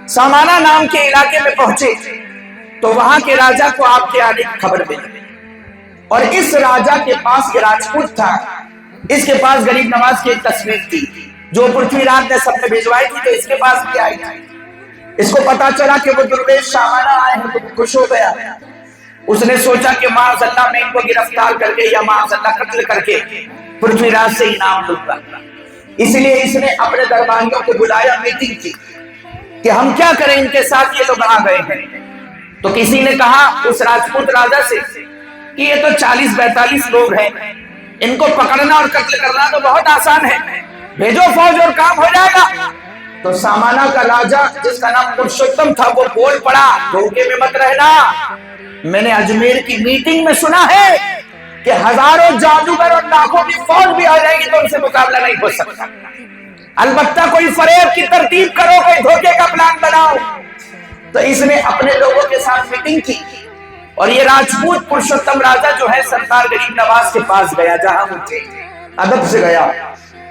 سامانہ نام کے علاقے میں پہنچے تو وہاں کے راجہ کو آپ کے آنے کی خبر ملی، اور اس راجہ کے پاس یہ راجپوت تھا، اس کے پاس غریب نواز کی ایک تصویر تھی جو پرتھوی راج نے سب نے بھیجوائی تھی، تو اس کے پاس بھی آئی تھی۔ اس کو پتا چلا کہ وہ درویش سامانہ آئے ہیں تو خوش ہو گیا، اس نے سوچا کہ معاذ اللہ میں ان کو گرفتار کر کے یا معاذ اللہ قتل کر کے پرتھوی راج سے انعام لوں گا۔ اس لیے اس نے اپنے درباریوں کو بلایا، میٹنگ کی کہ ہم کیا کریں، ان کے ساتھ یہ لوگ آ گئے ہیں۔ تو کسی نے کہا اس راجپوت راجہ سے کہ یہ تو 40-42 لوگ ہیں، ان کو پکڑنا اور قتل کرنا تو بہت آسان ہے، بھیجو فوج اور کام ہو جائے گا۔ تو سامانہ کا راجہ جس کا نام پرشوتم تھا وہ بول پڑا، دھوکے میں مت رہنا، میں نے اجمیر کی میٹنگ میں سنا ہے کہ ہزاروں جادوگر اور لاکھوں کی فوج بھی آ جائے گی تو ان سے مقابلہ نہیں ہو سکتا. البتہ کوئی فریب کی ترتیب کرو، کوئی دھوکے کا پلان بناؤ. تو اس نے اپنے لوگوں کے ساتھ میٹنگ کی اور یہ راجپوت پرشوتم راجہ جو ہے سرکار غریب نواز کے پاس گیا، جہاں وہ تھے ادب سے گیا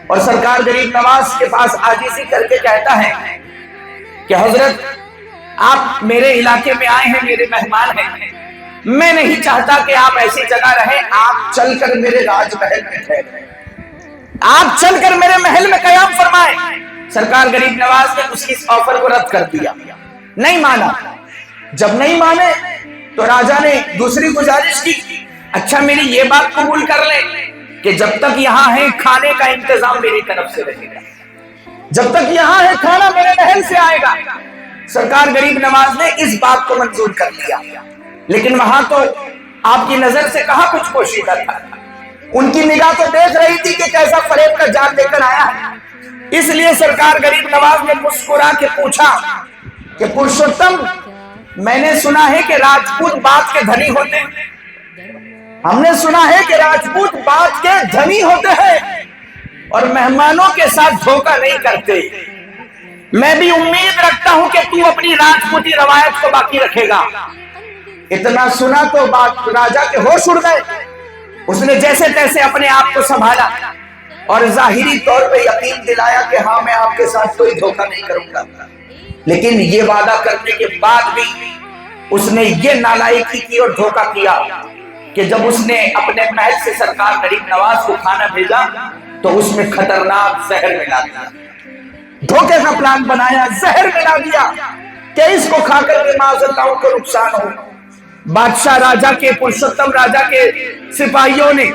اور سرکار غریب نواز کے پاس عاجزی کر کے کہتا ہے کہ حضرت آپ میرے علاقے میں آئے ہیں، میرے مہمان ہیں، میں نہیں چاہتا کہ آپ ایسی جگہ رہیں، آپ چل کر میرے راج محل میں ٹھہریں، آپ چل کر میرے محل میں قیام فرمائیں. سرکار غریب نواز نے اس کی اس آفر کو رد کر دیا، نہیں مانا. جب نہیں مانے تو راجہ نے دوسری گزارش کی، اچھا میری یہ بات قبول کر لیں کہ جب تک یہاں ہے کھانے کا انتظام میری طرف سے رہے گا، جب تک یہاں ہے کھانا میرے محل سے آئے گا. سرکار غریب نواز نے اس بات کو منظور کر لیا، لیکن وہاں تو آپ کی نظر سے کہاں کچھ پوشیدہ تھا. ان کی نگاہ تو دیکھ رہی تھی کہ کیسا فریب کا جال لے کر آیا ہے. اس لیے سرکار غریب نواز نے مسکرا کے پوچھا کہ پرشوتم، میں نے سنا ہے کہ راجپوت بات کے دھنی ہوتے ہیں، ہم نے سنا ہے کہ راجپوت بات کے دھنی ہوتے ہیں اور مہمانوں کے ساتھ دھوکہ نہیں کرتے. میں بھی امید رکھتا ہوں کہ تو اپنی راجپوتی روایت کو باقی رکھے گا. اتنا سنا تو بات راجہ کے ہوش اڑ گئے. اس نے جیسے تیسے اپنے آپ کو سنبھالا اور ظاہری طور پہ یقین دلایا کہ ہاں میں آپ کے ساتھ کوئی دھوکہ نہیں کروں گا. لیکن یہ وعدہ کرنے کے بعد بھی اس نے یہ نالائقی کی اور دھوکہ کیا کہ جب اس نے اپنے محل سے سرکار غریب نواز کو کھانا بھیجا تو اس میں خطرناک زہر ملا دیا. دھوکے کا پلان بنایا، زہر ملا دیا کہ اس کو کھا کر کے معاذ اللہ کو نقصان ہو. بادشاہ راجہ کے پرشوتم راجہ کے سپاہیوں نے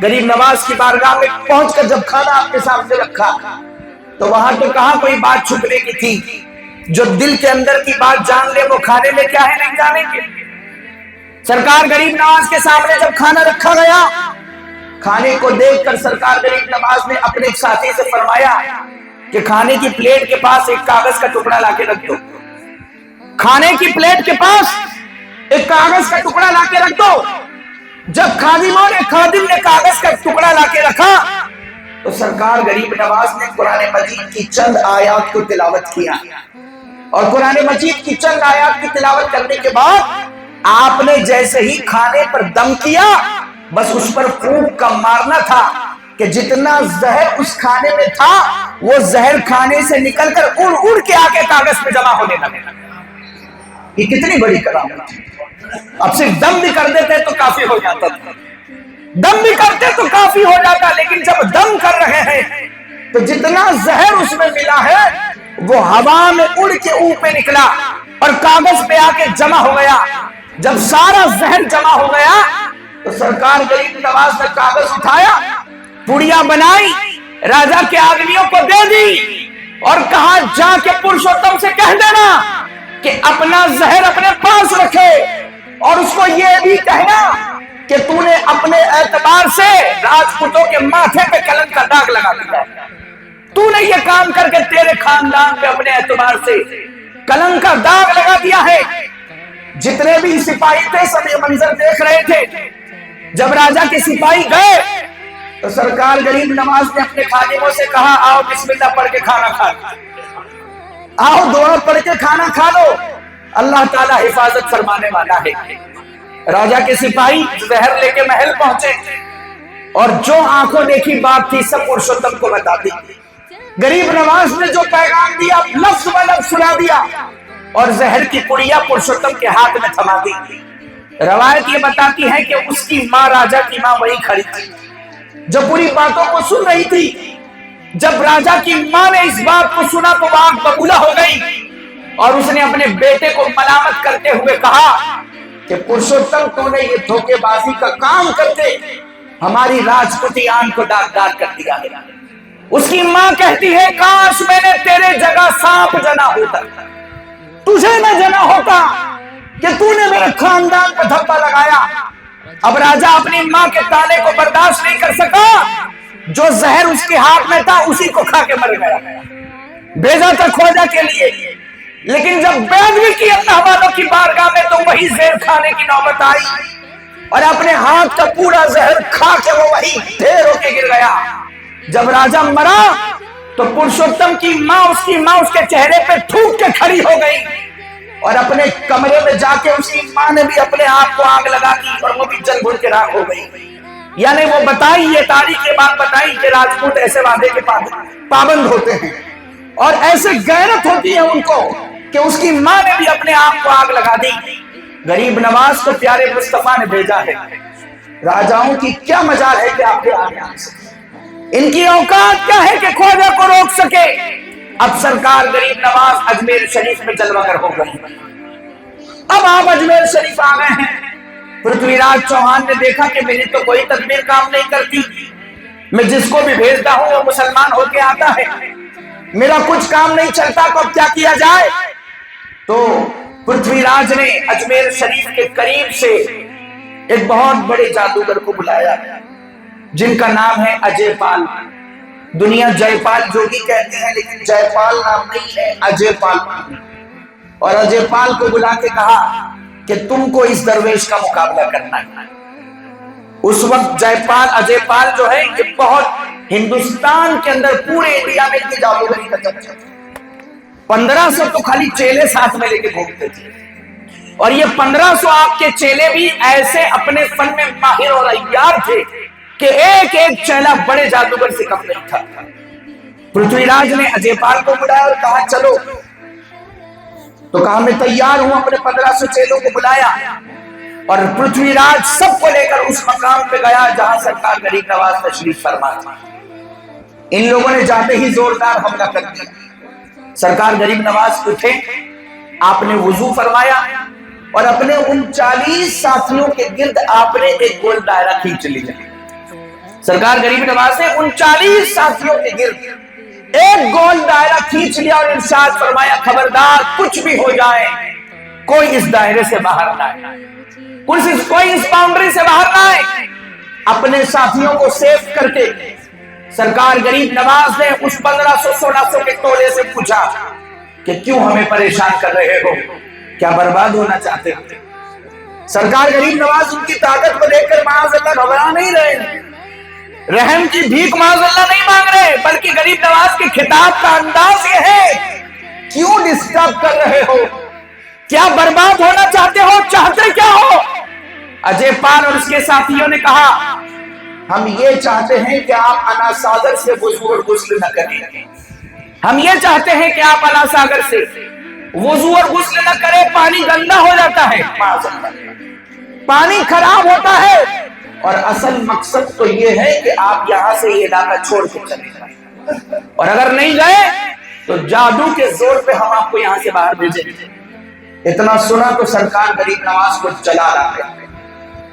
غریب نواز کی بارگاہ میں پہنچ کر جب کھانا آپ کے سامنے رکھا تو وہاں تو کہاں کوئی بات چھپنے کی تھی. جو دل کے اندر کی بات جان لے وہ کھانے میں کیا ہے نہیں جانیں گے. سرکار غریب نواز کے سامنے جب کھانا رکھا گیا، کھانے کو دیکھ کر سرکار غریب نواز نے اپنے ایک ساتھی سے فرمایا کہ کھانے کی پلیٹ کے پاس ایک کاغذ کا ٹکڑا لا کے رکھ دو. کھانے کی پلیٹ کے پاس ایک کاغذ کا ٹکڑا لا کے رکھ دو. جب خادم نے کاغذ کا ٹکڑا لا کے رکھا تو سرکار غریب نواز نے قرآن مجید کی چند آیات کو تلاوت کیا اور قرآن مجید کی چند آیات کی تلاوت کرنے کے بعد آپ نے جیسے ہی کھانے پر دم کیا، بس اس پر پھونک کا مارنا تھا کہ جتنا زہر اس کھانے میں تھا وہ زہر کھانے سے نکل کر اڑ اڑ کے آگے کاغذ پہ جمع ہونے لگا. یہ کتنی بڑی کرامت ہے. اب صرف دم بھی کر دیتے تو کافی ہو جاتا تھا، دم بھی کرتے تو کافی ہو جاتا، لیکن جب دم کر رہے ہیں تو جتنا زہر اس میں ملا ہے وہ ہوا میں اڑ کے اوپر نکلا اور کاغذ پہ آ کے جمع ہو گیا. جب سارا زہر جمع ہو گیا تو سرکار غریب نواز نے کاغذ اٹھایا، پڑیا بنائی، راجہ کے آدمیوں کو دے دی اور کہا جا کے پرشوتم سے کہہ دینا کہ اپنا زہر اپنے پاس رکھے اور اس کو یہ بھی کہنا کہ تو نے اپنے اعتبار سے راجپوتوں کے ماتھے پہ کلنک کا داغ لگا دیا. تو نے یہ کام کر کے تیرے خاندان پہ اپنے اعتبار سے کلنک کا داغ لگا دیا ہے. جتنے بھی سپاہی تھے سب یہ منظر دیکھ رہے تھے. جب راجہ کے سپاہی گئے تو سرکار غریب نواز نے اپنے خادموں سے کہا آؤ بسم اللہ پڑھ کے کھانا کھا لو، آؤ دعا پڑھ کے کھانا کھا لو، اللہ تعالیٰ حفاظت فرمانے والا ہے. راجہ کے سپاہی زہر لے کے محل پہنچے اور جو آنکھوں دیکھی بات تھی سب پرشوتم کو بتا دی. غریب نواز نے جو پیغام دیا لفظ ب لفظ سنا دیا اور زہر کی پڑیا پرشوتم کے ہاتھ میں تھما دی. روایت یہ بتاتی ہے کہ اس کی ماں، راجہ کی ماں وہی کھڑی تھی جو پوری باتوں کو سن رہی تھی. جب راجہ کی ماں نے اس بات کو سنا تو وہ آنکھ ببولہ ہو گئی اور اس نے اپنے بیٹے کو ملامت کرتے ہوئے کہا کہ پرشوتم تو نے یہ دھوکے بازی کا کام کرتے ہماری راجپوتی آن کو داغدار کر دیا ہے. اس کی ماں کہتی ہے کاش میں نے تیرے جگہ سانپ جنا ہوتا، تجھے نہ جنا ہوتا کہ تو نے میرے خاندان پر دھبا لگایا. اب راجہ اپنی ماں کے تانے کو برداشت نہیں کر سکا، جو زہر اس کے ہاتھ میں تھا اسی کو کھا کے مر گیا. بھیجا تھا کھوجا کے لیے، لیکن جب بیعت بھی کی اللہ والوں کی بارگاہ میں تو وہی زہر کھانے کی نوبت آئی. اور اپنے ہاتھ کا پورا زہر کھا کے وہ وہی ڈھیر ہو کے گر گیا۔ جب راجا مرا تو پرشوتم کی ماں اس کے چہرے پہ تھوک کے کھڑی ہو گئی، اور اپنے کمرے میں جا کے اس کی ماں نے بھی اپنے آپ کو آگ لگا دی اور وہ بھی جل بھن کے راکھ ہو گئی۔ یعنی وہ بتائی، یہ تاریخ کے بعد بتائی کہ راجپوت ایسے وعدے کے پابند ہوتے ہیں اور ایسے غیرت ہوتی ہے ان کو کہ اس کی ماں نے بھی اپنے آپ کو آگ لگا دی۔ غریب نواز کو پیارے مصطفیٰ نے بھیجا ہے۔ راجاؤں کی کیا مجال ہے کہ آپ کے آگے آ سکے، ان کی اوقات کیا ہے کہ خواجہ کو روک سکے۔ اب سرکار غریب نواز اجمیر شریف میں جلوہ گر ہو گئی۔ اب آپ اجمیر شریف آ گئے ہیں۔ پرتھوی راج چوہان نے دیکھا کہ میری تو کوئی تدبیر کام نہیں کرتی، میں جس کو بھی بھیجتا ہوں وہ مسلمان ہو کے آتا ہے، میرا کچھ کام نہیں چلتا، تو اب کیا کیا جائے؟ تو پرتھوی راج نے اجمیر شریف کے قریب سے ایک بہت بڑے جادوگر کو بلایا جن کا نام ہے اجے پال۔ دنیا جے پال جوگی کہتے ہیں، لیکن جے پال نام نہیں ہے، اجے پال۔ اور اجے پال کو بلا کے کہا کہ تم کو اس درویش کا مقابلہ کرنا ہے۔ اس وقت جے پال، اجے پال جو ہے یہ بہت ہندوستان کے اندر پورے انڈیا میں کی جادوگری کا چرچا تھا۔ 1500 تو خالی چیلے ساتھ میں لے کے گھومتے تھے، اور یہ 1500 آپ کے چیلے بھی ایسے اپنے فن میں ماہر اور عیار تھے کہ ایک ایک چیلا بڑے جادوگر سے کم نہیں تھا۔ پرتھوی راج نے اجے پال کو بلایا اور کہا چلو، تو کہا میں تیار ہوں۔ اپنے 1500 چیلوں کو بلایا اور پرتھوی راج سب کو لے کر اس مقام پہ گیا جہاں سرکار غریب نواز تشریف فرما تھا۔ ان لوگوں نے جاتے ہی زوردار حملہ کر دیا۔ سرکار غریب نواز اٹھے، آپ نے وضو فرمایا اور اپنے ان 40 ساتھیوں کے گرد آپ نے ایک گول دائرہ کھینچ لیا۔ سرکار غریب نواز نے ان 40 ساتھیوں کے گرد ایک گول دائرہ کھینچ لیا اور ارشاد فرمایا خبردار کچھ بھی ہو جائے کوئی اس دائرے سے باہر نہ آئے، کوئی اس باؤنڈری سے باہر نہ آئے۔ اپنے ساتھیوں کو سیف کر کے سرکار غریب نواز نے اس 1500-1600 کے ٹولے سے پوچھا کہ کیوں ہمیں پریشان کر رہے ہو، کیا برباد ہونا چاہتے ہو؟ سرکار غریب نواز ان کی طاقت کو دیکھ کر معاذ اللہ گھبرا نہیں رہے، رحم کی بھیک معاذ اللہ نہیں مانگ رہے، بلکہ غریب نواز کے خطاب کا انداز یہ ہے کیوں ڈسٹرب کر رہے ہو، کیا برباد ہونا چاہتے ہو، چاہتے کیا ہو؟ اجے پال اور اس کے ساتھیوں نے کہا ہم یہ چاہتے ہیں کہ آپ انا ساگر سے وضو اور غسل نہ کریں، ہم یہ چاہتے ہیں کہ آپ انا ساگر سے وضو اور غسل نہ کریں، پانی گندا ہو جاتا ہے، پانی خراب ہوتا ہے، اور اصل مقصد تو یہ ہے کہ آپ یہاں سے یہ علاقہ چھوڑ کے چلے جائیں، اور اگر نہیں گئے تو جادو کے زور پہ ہم آپ کو یہاں سے باہر بھیجیں گے۔ اتنا سنا تو سرکار غریب نواز کو جلال آ گیا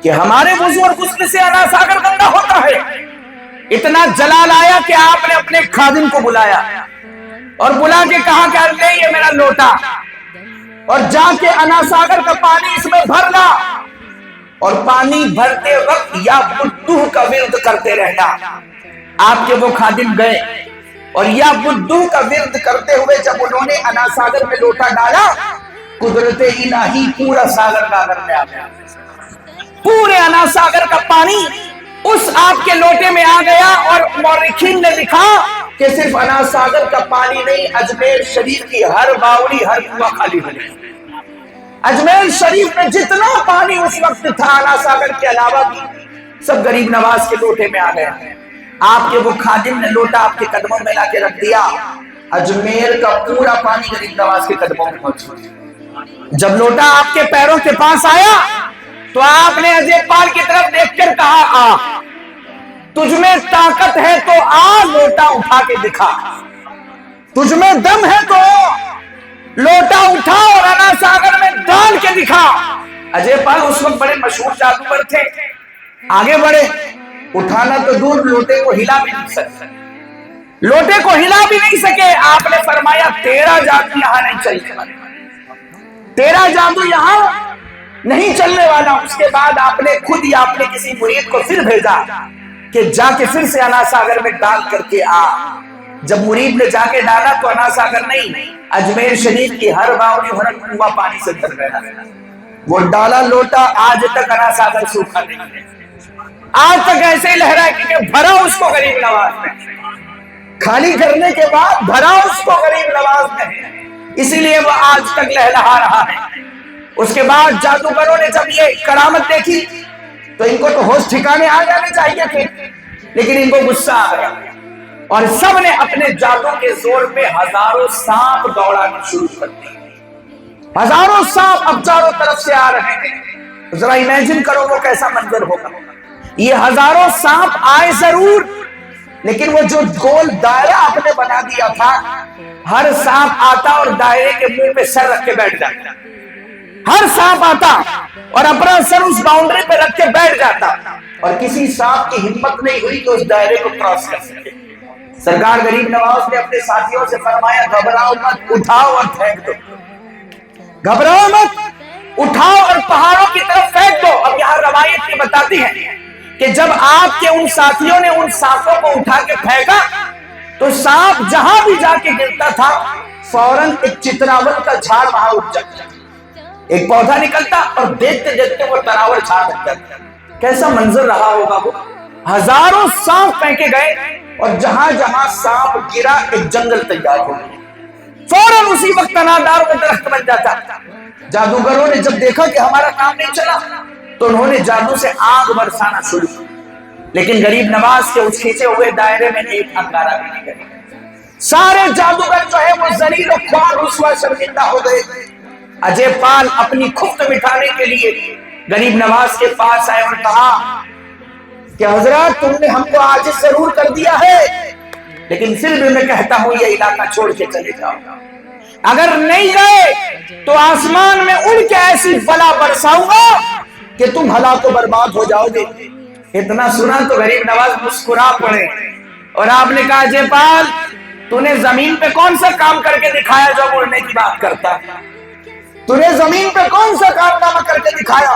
کہ ہمارے وضو اور غسل سے انا ساگر گندا ہوتا ہے۔ اتنا جلال آیا کہ آپ نے اپنے خادم کو بلایا اور بلا کے کہا کہ لے یہ میرا لوٹا اور جا کے انا ساگر کا پانی اس میں بھر لا، اور پانی بھرتے وقت یا بدوہ کا ورد کرتے رہنا۔ آپ کے وہ خادم گئے اور یا بدوہ کا ورد کرتے ہوئے جب انہوں نے انا ساگر میں لوٹا ڈالا، قدرت الہی پورا ساگر گاگر میں آ گیا، پورے انا ساگر کا پانی اس آپ کے لوٹے میں آ گیا۔ اور مورخین نے لکھا کہ صرف انا ساگر کا پانی نہیں، اجمیر شریف کی ہر باوڑی ہر کنواں خالی ہو گئی۔ اجمیر شریف میں جتنا پانی اس وقت تھا انا ساگر کے علاوہ بھی سب غریب نواز کے لوٹے میں آ گیا۔ آپ کے وہ خادم نے لوٹا آپ کے قدموں میں لا کے رکھ دیا، اجمیر کا پورا پانی غریب نواز کے قدموں میں پہنچا۔ جب لوٹا آپ کے پیروں کے پاس آیا تو آپ نے اجے پال کی طرف دیکھ کر کہا آ، تجھ میں طاقت ہے تو آ لوٹا اٹھا کے دکھا، تجھ میں دم ہے تو لوٹا اٹھا اور انا ساگر میں ڈال کے دکھا۔ اجے پال اس وقت بڑے مشہور جادوگر تھے، آگے بڑھے، اٹھانا تو دور لوٹے کو ہلا بھی نہیں سکے، لوٹے کو ہلا بھی نہیں سکے۔ آپ نے فرمایا تیرا جادو یہاں نہیں چلنے والا، تیرا جادو یہاں نہیں چلنے والا۔ اس کے بعد آپ نے خود یا اپنے کسی مرید کو پھر بھیجا کہ جا کے پھر سے انا ساگر میں ڈال کر کے آ۔ جب مرید نے جا کے ڈالا تو انا ساگر نہیں، اجمیر شریف کی ہر باوڑی ہر کنواں پانی سے بھر گیا۔ وہ ڈالا لوٹا آج تک انا ساگر سوکھا نہیں ہے، آج تک ایسے ہی لہرا ہے، کیونکہ بھرا اس کو غریب نواز نے، خالی کرنے کے بعد بھرا اس کو غریب نواز نے، اسی لیے وہ آج تک لہلہا رہا ہے۔ اس کے بعد جادوگروں نے جب یہ کرامت دیکھی تو ان کو تو ہوش ٹھکانے آ جانے چاہیے تھے، لیکن ان کو غصہ آ گیا اور سب نے اپنے جادو کے زور پہ ہزاروں سانپ دوڑانا شروع کر دی۔ ہزاروں سانپ اب چاروں طرف سے آ رہے ہیں، ذرا امیجن کرو وہ کیسا منظر ہوگا۔ یہ ہزاروں سانپ آئے ضرور، لیکن وہ جو گول دائرہ آپ نے بنا دیا تھا، ہر سانپ آتا اور دائرے کے منہ پہ سر رکھ کے بیٹھ جاتا، ہر سانپ آتا اور اپنا سر اس باؤنڈری پہ رکھ کے بیٹھ جاتا، اور کسی سانپ کی ہمت نہیں ہوئی کہ اس دائرے کو کراس کر سکے۔ سرکار غریب نواز نے اپنے ساتھیوں سے فرمایا گھبراؤ مت، اٹھاؤ اور پھینک دو، گھبراؤ مت، اٹھاؤ اور پہاڑوں کی طرف پھینک دو۔ اب یہاں روایت یہ بتاتی ہے کہ جب آپ کے ان ساتھیوں نے ان سانپوں کو اٹھا کے پھینکا تو سانپ جہاں بھی جا کے گرتا تھا فوراً ایک چتراول کا جھاڑ وہاں اٹھ جاتا، ایک پودا نکلتا اور دیکھتے دیکھتے وہ تناور جھاڑ لگ جاتا۔ کیسا منظر رہا ہوگا وہ، ہزاروں سانپ پھینکے گئے اور جہاں جہاں سانپ گرا ایک جنگل تیار ہو گیا، فوراً اسی وقت تنادار وہ درخت بن جاتا۔ جادوگروں نے جب دیکھا کہ ہمارا کام نہیں چلا تو انہوں نے جادو سے آگ برسانا شروع کی، لیکن غریب نواز کے اس کھینچے ہوئے دائرے میں ایک انگارہ بھی نہیں گیا۔ سارے جادوگر جو ہے وہ ذلیل و خوار رسوا شرمندہ ہو گئے۔ اجے پال اپنی خفت مٹانے کے لیے غریب نواز کے پاس آئے اور کہا کہ حضرات تم نے ہم کو عاجز ضرور کر دیا ہے، لیکن پھر بھی میں کہتا ہوں یہ علاقہ چھوڑ کے چلے جاؤ، اگر نہیں گئے تو آسمان میں اڑ کے ایسی بلا برساؤں گا کہ تم ہلاک و برباد ہو جاؤ گے۔ اتنا سنا تو غریب نواز مسکرا پڑے اور آپ نے کہا اجے پال تو نے زمین پہ کون سا کام کر کے دکھایا جو اڑنے کی بات کرتا ہے؟ تو نے زمین پہ کون سا کام نامہ کر کے دکھایا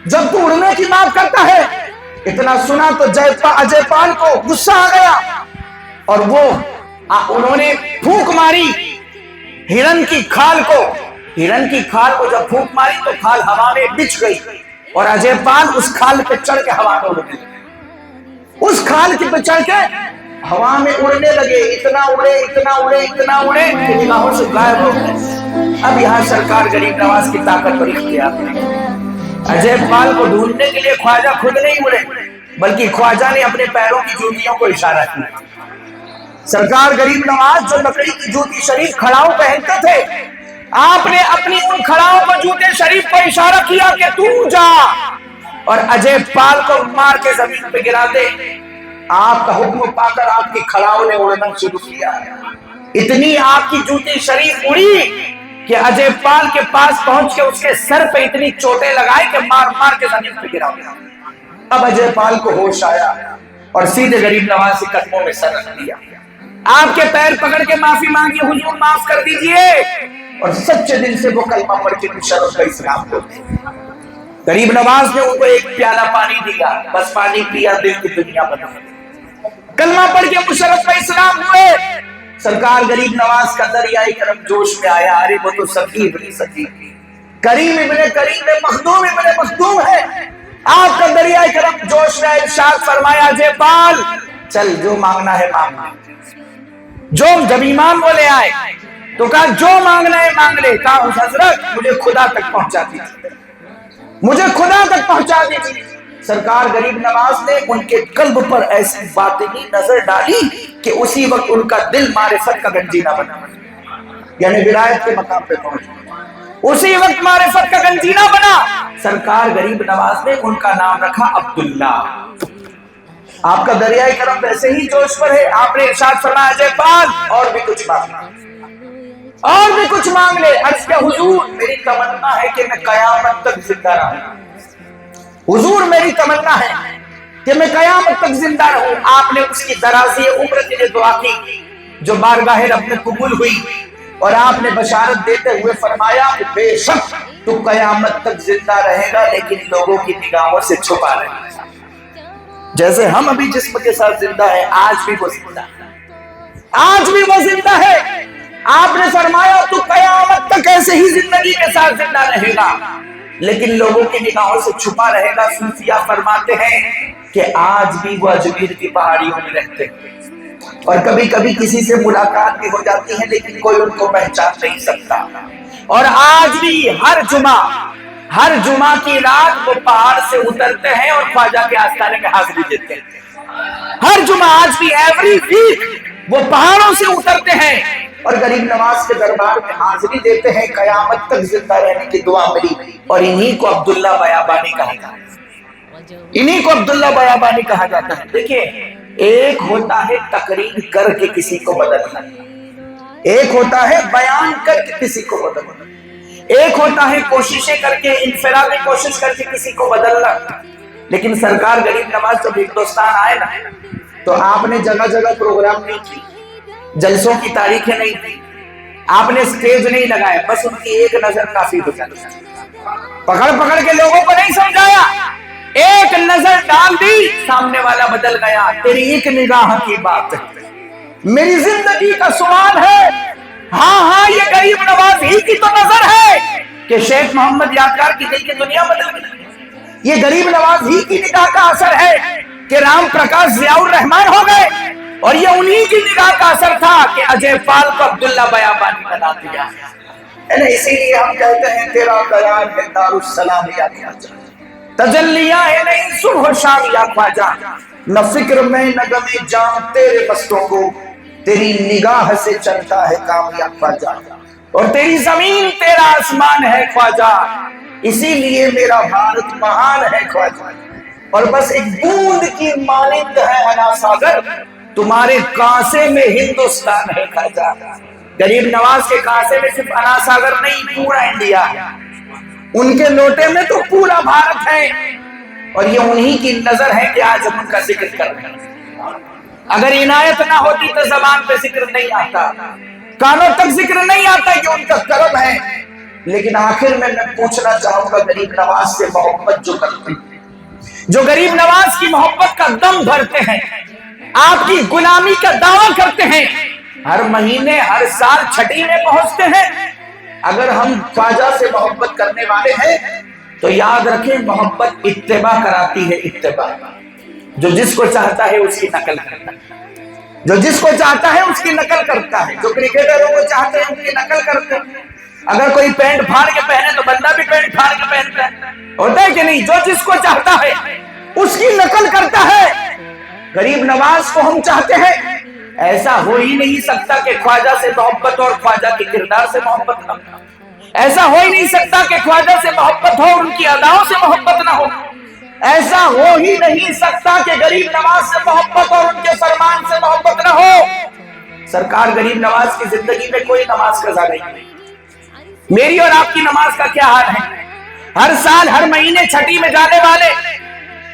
جب تو اڑنے کی بات کرتا ہے؟ اتنا سنا تو اجے پال کو غصہ آ گیا اور وہ انہوں نے پھونک ماری ہرن کی کھال کو جب پھونک ماری تو کھال ہوا میں بچھ گئی اور اجے پال اس کھال پہ چڑھ کے ہوا میں اڑنے لگے، اس کھال پہ چڑھ کے ہوا میں اڑنے لگے، اتنا اڑے کہ نگاہوں سے غائب ہو گئے۔ اب یہاں سرکار غریب نواز کی طاقت پر اختیار ہے۔ اجے پال کو ڈھونڈنے کے لیے خواجہ خود نہیں اڑے بلکہ خواجہ نے اپنے پیروں کی جوتیوں کو اشارہ کیا۔ سرکار غریب نواز جو لکڑی کی جوتی شریف کھڑاؤں پہنتے تھے، آپ نے اپنی ان کھڑاؤں کو جوتے شریف کو اشارہ کیا کہ تو جا اور اجے پال کو مار کے زمین پہ گرا دے۔ آپ کا حکم پا کر آپ کی کھڑاؤں نے اڑنا شروع کیا، اتنی آپ کی جوتی شریف اڑی کہ اجے پال کے پاس پہنچ کے اس کے سر پہ اتنی چوٹیں لگائے کہ مار مار کے زمین پہ گرا دیا۔ اب اجے پال کو ہوش آیا اور سیدھے غریب نواز کے قدموں میں سر رکھ دیا، آپ کے پیر پکڑ کے معافی مانگی، حضور معاف کر دیجئے، اور سچے دل سے وہ کلمہ پڑھ کے مشرف کا اسلام کو دیا۔ غریب نواز نے ان کو ایک پیالہ پانی دیا، بس پانی پیا دل کی دنیا بدل، کلمہ پڑھ کے مشرف کا اسلام ہوئے۔ سرکار غریب نواز کا دریائے کرم جوش میں آیا، ارے وہ تو سقیب ابن سقیب، کریم ابن کریم، مخدوم ابن مخدوم ہے۔ آپ کا دریائے کرم جوش میں ارشاد فرمایا اجے پال چل جو مانگنا ہے مانگنا، جب امام بولے آئے تو کہا جو مانگنا ہے مانگ لے۔ کہا حضرت مجھے خدا تک پہنچا دیجیے، مجھے خدا تک پہنچا دیجیے۔ سرکار غریب نواز نے ان کے قلب پر ایسی باطنی نظر ڈالی کہ اسی وقت ان کا دل معرفت کا گنجینہ بنا، یعنی ولایت کے مقام پہ پہنچ، اسی وقت معرفت کا گنجینہ بنا۔ سرکار غریب نواز نے ان کا نام رکھا عبداللہ۔ آپ کا دریائے کرم ویسے ہی جوش پر ہے، آپ نے ارشاد فرمایا اجے پال اور بھی کچھ مانگنا، اور بھی کچھ مانگ لے۔ عرض کیا حضور میری تمنا ہے کہ میں قیامت تک زندہ رہوں، حضور میری تمنا ہے کہ میں قیامت تک زندہ رہوں۔ آپ نے اس کی درازی عمر کے لیے دعا کی جو بارگاہ رب میں قبول ہوئی، اور آپ نے بشارت دیتے ہوئے فرمایا کہ بے شک تو قیامت تک زندہ رہے گا، لیکن لوگوں کی نگاہوں سے چھپا رہے گا۔ جیسے ہم ابھی جسم کے ساتھ زندہ ہیں، آج بھی وہ زندہ ہے، آج بھی وہ زندہ ہے۔ آپ نے فرمایا تو قیامت تک ایسے ہی زندگی کے ساتھ زندہ رہے گا۔ لیکن لوگوں کی نگاہوں سے چھپا رہے گا۔ صوفیہ فرماتے ہیں کہ آج بھی وہ اجمیر کی پہاڑیوں میں رہتے ہیں اور کبھی کبھی کسی سے ملاقات بھی ہو جاتی ہے لیکن کوئی ان کو پہچان نہیں سکتا، اور آج بھی ہر جمعہ کی رات وہ پہاڑ سے اترتے ہیں اور خواجہ کے آستانے میں حاضری دیتے ہیں۔ ہر جمعہ آج بھی ایوری ویک وہ پہاڑوں سے اترتے ہیں اور غریب نواز کے دربار میں حاضری دیتے ہیں، قیامت تک زندہ رہنے کی دعا ملی، اور انہی کو عبداللہ بیابانی کہا جاتا ہے۔ دیکھیں، ایک ہوتا ہے تقریر کر کے کسی کو بدلنا، ایک ہوتا ہے بیان کر کے کسی کو بدلنا، ایک ہوتا ہے کوششیں کر کے، انفرادی کوشش کر کے کسی کو بدلنا۔ لیکن سرکار غریب نواز جب ہندوستان آئے نا تو آپ نے جگہ جگہ پروگرام نہیں کی، جلسوں کی تاریخیں نہیں تھی، آپ نے سٹیج نہیں لگائے، بس ان کی ایک نظر کافی ہو جاتی، پکڑ کے لوگوں کو نہیں سمجھایا، ایک نظر ڈال دی، سامنے والا بدل گیا۔ تیری ایک نگاہ کی بات ہے، میری زندگی کا سوال ہے، ہاں یہ غریب نواز ہی کی تو نظر ہے کہ شیخ محمد یادگار کی دل کی دنیا بدل گئی، یہ غریب نواز ہی کی نگاہ کا اثر ہے کہ رام پرکاش ضیاء الرحمان ہو گئے، اور یہ انہی کی نگاہ کا اثر تھا کہ اجے پال کو عبداللہ بیابانی بنا دیا۔ اسی لیے ہم کہتے ہیں تیرا بیان ہے دارالسلام یا خواجہ، تجلیاں ہے نہیں صبح و شام یا خواجہ، نہ فکر میں نہ غم جان تیرے بستوں کو، تیری نگاہ سے چلتا ہے کام یا خواجہ، اور تیری زمین تیرا آسمان ہے خواجہ، اسی لیے میرا بھارت مہان ہے خواجہ، اور بس ایک بوند کی مانند ہے انا ساگر، تمہارے کانسے میں ہندوستان ہے خواجہ۔ غریب نواز کے کانسے میں صرف انا ساگر نہیں، پورا انڈیا ہے، ان کے لوٹے میں تو پورا بھارت ہے، اور یہ انہی کی نظر ہے کہ آج ہم ان کا ذکر کر رہے ہیں۔ اگر عنایت نہ ہوتی تو زبان پہ ذکر نہیں آتا، کانوں تک ذکر نہیں آتا، یہ ان کا کرم ہے۔ لیکن آخر میں پوچھنا چاہوں گا، غریب نواز سے محبت جو کرتے ہیں، جو غریب نواز کی محبت کا دم بھرتے ہیں، آپ کی غلامی کا دعویٰ کرتے ہیں، ہر مہینے ہر سال چھٹی میں پہنچتے ہیں، اگر ہم خواجہ سے محبت کرنے والے ہیں تو یاد رکھیں محبت اتباع کراتی ہے، اتباع، جو جس کو چاہتا ہے اس کی نقل کرتا ہے، جو جس کو چاہتا ہے اس کی نقل کرتا ہے، جو کرکٹروں کو چاہتے ہیں ان کی نقل کرتے ہیں، اگر کوئی پینٹ پھاڑ کے پہنے تو بندہ بھی پینٹ پھاڑ کے پہنتا ہے، ہوتا ہے کہ نہیں؟ جو جس کو چاہتا ہے اس کی نقل کرتا ہے۔ غریب نواز کو ہم چاہتے ہیں، ایسا ہو ہی نہیں سکتا کہ خواجہ سے محبت اور خواجہ کے کردار سے محبت نہ ہو، ایسا ہو ہی نہیں سکتا کہ خواجہ سے محبت ہو اور ان کی اداؤں سے محبت نہ ہو، ایسا ہو ہی نہیں سکتا کہ غریب نواز سے محبت اور ان کے فرمان سے محبت نہ ہو۔ سرکار غریب نواز کی زندگی میں کوئی نماز قضا نہیں، میری اور آپ کی نماز کا کیا حال ہے؟ ہر سال ہر مہینے چھٹی میں جانے والے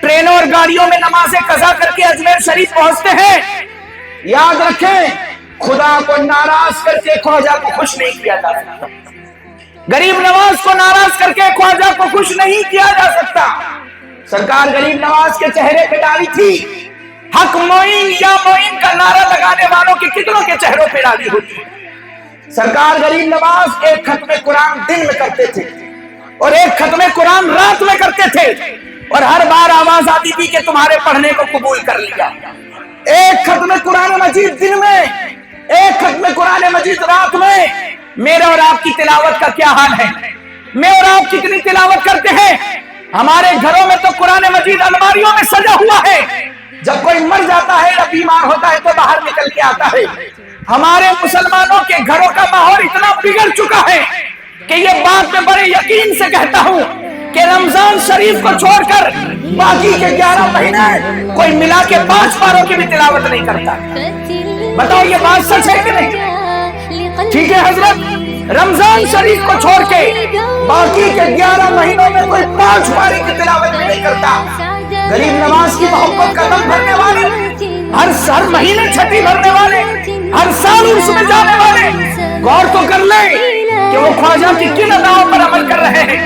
ٹرینوں اور گاڑیوں میں نمازیں قضا کر کے اجمیر شریف پہنچتے ہیں، یاد رکھیں خدا کو ناراض کر کے خواجہ کو خوش نہیں کیا جا سکتا، غریب نواز کو ناراض کر کے خواجہ کو خوش نہیں کیا جا سکتا۔ سرکار غریب نواز کے چہرے پہ ڈالی تھی، حق معین یا معین کا نعرہ لگانے والوں کے کتنوں کے چہروں پہ ڈالی ہوتی ہے۔ سرکار غریب نواز ایک ختم قرآن دن میں کرتے تھے اور ایک ختم قرآن رات میں کرتے تھے، اور ہر بار آواز آتی تھی کہ تمہارے پڑھنے کو قبول کر لیا۔ ایک ختم قرآن مجید دن میں، ایک ختم قرآن مجید رات میں، میرے اور آپ کی تلاوت کا کیا حال ہے؟ میں اور آپ کتنی تلاوت کرتے ہیں؟ ہمارے گھروں میں تو قرآن مجید الماریوں میں سجا ہوا ہے، جب کوئی مر جاتا ہے یا بیمار ہوتا ہے تو باہر نکل کے آتا ہے۔ ہمارے مسلمانوں کے گھروں کا ماحول اتنا بگڑ چکا ہے کہ یہ بات میں بڑے یقین سے کہتا ہوں کہ رمضان شریف کو چھوڑ کر باقی کے 11 مہینے کوئی ملا کے 5 پاروں کی بھی تلاوت نہیں کرتا۔ بتاؤ یہ بات سچ ہے کہ نہیں؟ ٹھیک ہے حضرت، رمضان شریف کو چھوڑ کے باقی کے 11 مہینوں میں کوئی 5 پارے کی تلاوت نہیں کرتا۔ غریب نواز کی محبت کا دم بھرنے والے، ہر مہینے چھٹی بھرنے والے، ہر سال اس میں جانے والے، غور تو کر لیں کہ وہ خواجہ کی کن اداؤں پر عمل کر رہے ہیں۔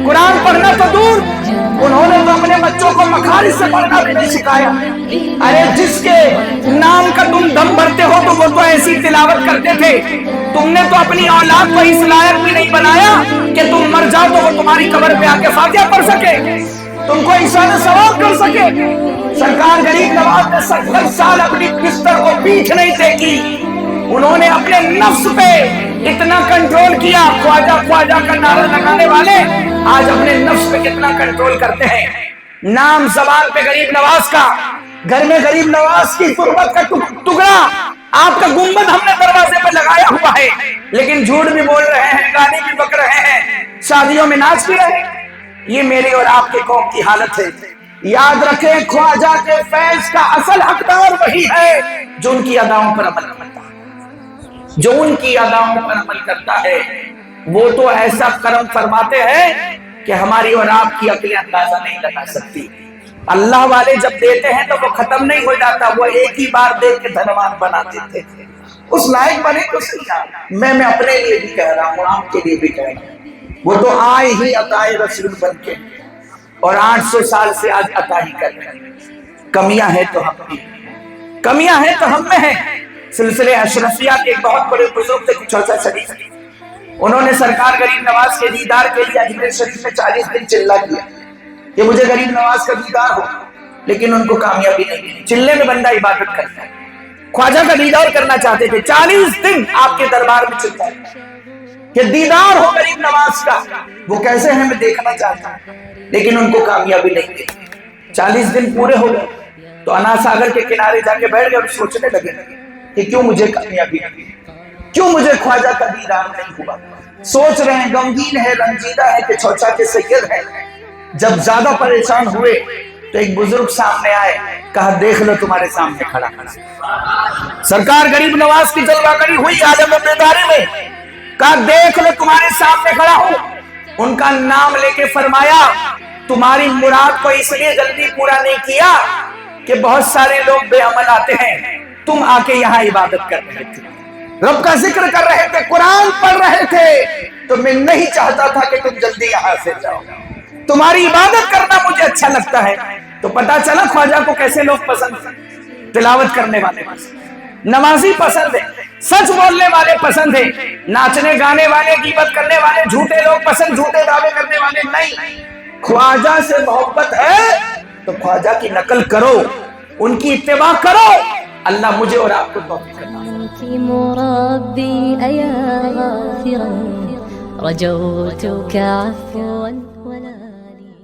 قرآن پڑھنا تو دور، انہوں نے تو اپنے بچوں کو مخارج سے پڑھنا بھی نہیں سکھایا۔ ارے جس کے نام کا تم دم بھرتے ہو تو وہ تو ایسی تلاوت کرتے تھے، تم نے تو اپنی اولاد کو اس لائق بھی نہیں بنایا کہ تم مر جاؤ تو وہ تمہاری قبر پہ آ کے فاتحہ پڑھ سکے، تم کو ایشان ثواب کر سکے۔ سرکار غریب نواز نے 70 سال اپنی بستر کو پیٹھ نہیں ٹیکی، انہوں نے اپنے نفس پہ اتنا کنٹرول کیا۔ خواجہ خواجہ کا نعرہ لگانے والے آج اپنے نفس پہ کتنا کنٹرول کرتے ہیں۔ نام زبان پہ غریب نواز کا، گھر میں غریب نواز کی تربت کا ٹکڑا، آپ کا گنبد ہم نے دروازے پہ لگایا ہوا ہے، لیکن جھوٹ بھی بول رہے ہیں، گالی بھی بک رہے ہیں، شادیوں میں ناچ بھی رہے ہیں۔ یہ میری اور آپ کے قوم کی حالت ہے۔ یاد رکھیں خواجہ کے فیض کا اصل حقدار وہی ہے جو ان کی اداؤں پر عمل کرتا ہے، جو ان کی اداؤں پر عمل کرتا ہے۔ وہ تو ایسا کرم فرماتے ہیں کہ ہماری اور آپ کی عقلیں اندازہ نہیں لگا سکتی۔ اللہ والے جب دیتے ہیں تو وہ ختم نہیں ہو جاتا، وہ ایک ہی بار دے کے دھنوان بنا دیتے تھے۔ اس لائق بنے تو صحیح۔ میں اپنے لیے بھی کہہ رہا ہوں، آپ کے لیے بھی کہہ رہا ہوں، وہ تو آئے ہی عطائے رسول بن کے اور 800 سال سے آج عطا ہی کر رہے ہیں۔ کمیاں ہیں تو ہم میں، کمیاں ہیں تو ہم میں ہیں۔ سلسلے اشرفیہ کے ایک بہت بڑے بزرگ تھے چوسا شریف، انہوں نے سرکار غریب نواز کے دیدار کے لیے اجمیر شریف میں 40 دن چلہ کیا کہ مجھے غریب نواز کا دیدار ہو، لیکن ان کو کامیابی نہیں ملی۔ چلے میں بندہ عبادت کرتا ہے، خواجہ کا دیدار کرنا چاہتے تھے، 40 دن آپ کے دربار میں چلتا ہے کہ دیدار ہو غریب نواز کا، وہ کیسے ہیں میں دیکھنا چاہتا ہوں، لیکن ان کو کامیابی نہیں ملی۔ 40 دن پورے ہو گئے تو انا ساگر کے کنارے جا کے بیٹھ گئے اور سوچنے لگے کہ کیوں مجھے کامیابی نہیں ملی، کیوں مجھے خواجہ کا دیدار نہیں ہوا۔ سوچ رہے ہیں، غمگین ہے، رنجیدہ ہے کہ چوچا کے سید ہے۔ جب زیادہ پریشان ہوئے تو ایک بزرگ سامنے آئے، کہا دیکھ لو تمہارے سامنے کھڑا۔ سرکار غریب نواز کی جلوہ گری ہوئی عالم بیداری میں، کہا دیکھ لو تمہارے سامنے کھڑا ہوں۔ ان کا نام لے کے فرمایا تمہاری مراد کو اس لیے جلدی پورا نہیں کیا کہ بہت سارے لوگ بے عمل آتے ہیں، تم آ کے یہاں عبادت کر رہے تھے، رب کا ذکر کر رہے تھے، قرآن پڑھ رہے تھے، تو میں نہیں چاہتا تھا کہ تم جلدی یہاں سے جاؤ، تمہاری عبادت کرنا مجھے اچھا لگتا ہے۔ تو پتا چلا خواجہ کو کیسے لوگ پسند ہیں، تلاوت کرنے والے پسند، نمازی پسند ہے، سچ بولنے والے پسند ہیں، ناچنے گانے والے، غیبت کرنے والے، جھوٹے لوگ پسند، جھوٹے دعوے کرنے والے نہیں۔ خواجہ سے محبت ہے تو خواجہ کی نقل کرو، ان کی اتباع کرو۔ اللہ مجھے اور آپ کو توفیق عطا فرمائے۔ مربي أيا غافرا رجوتك عفوا ولا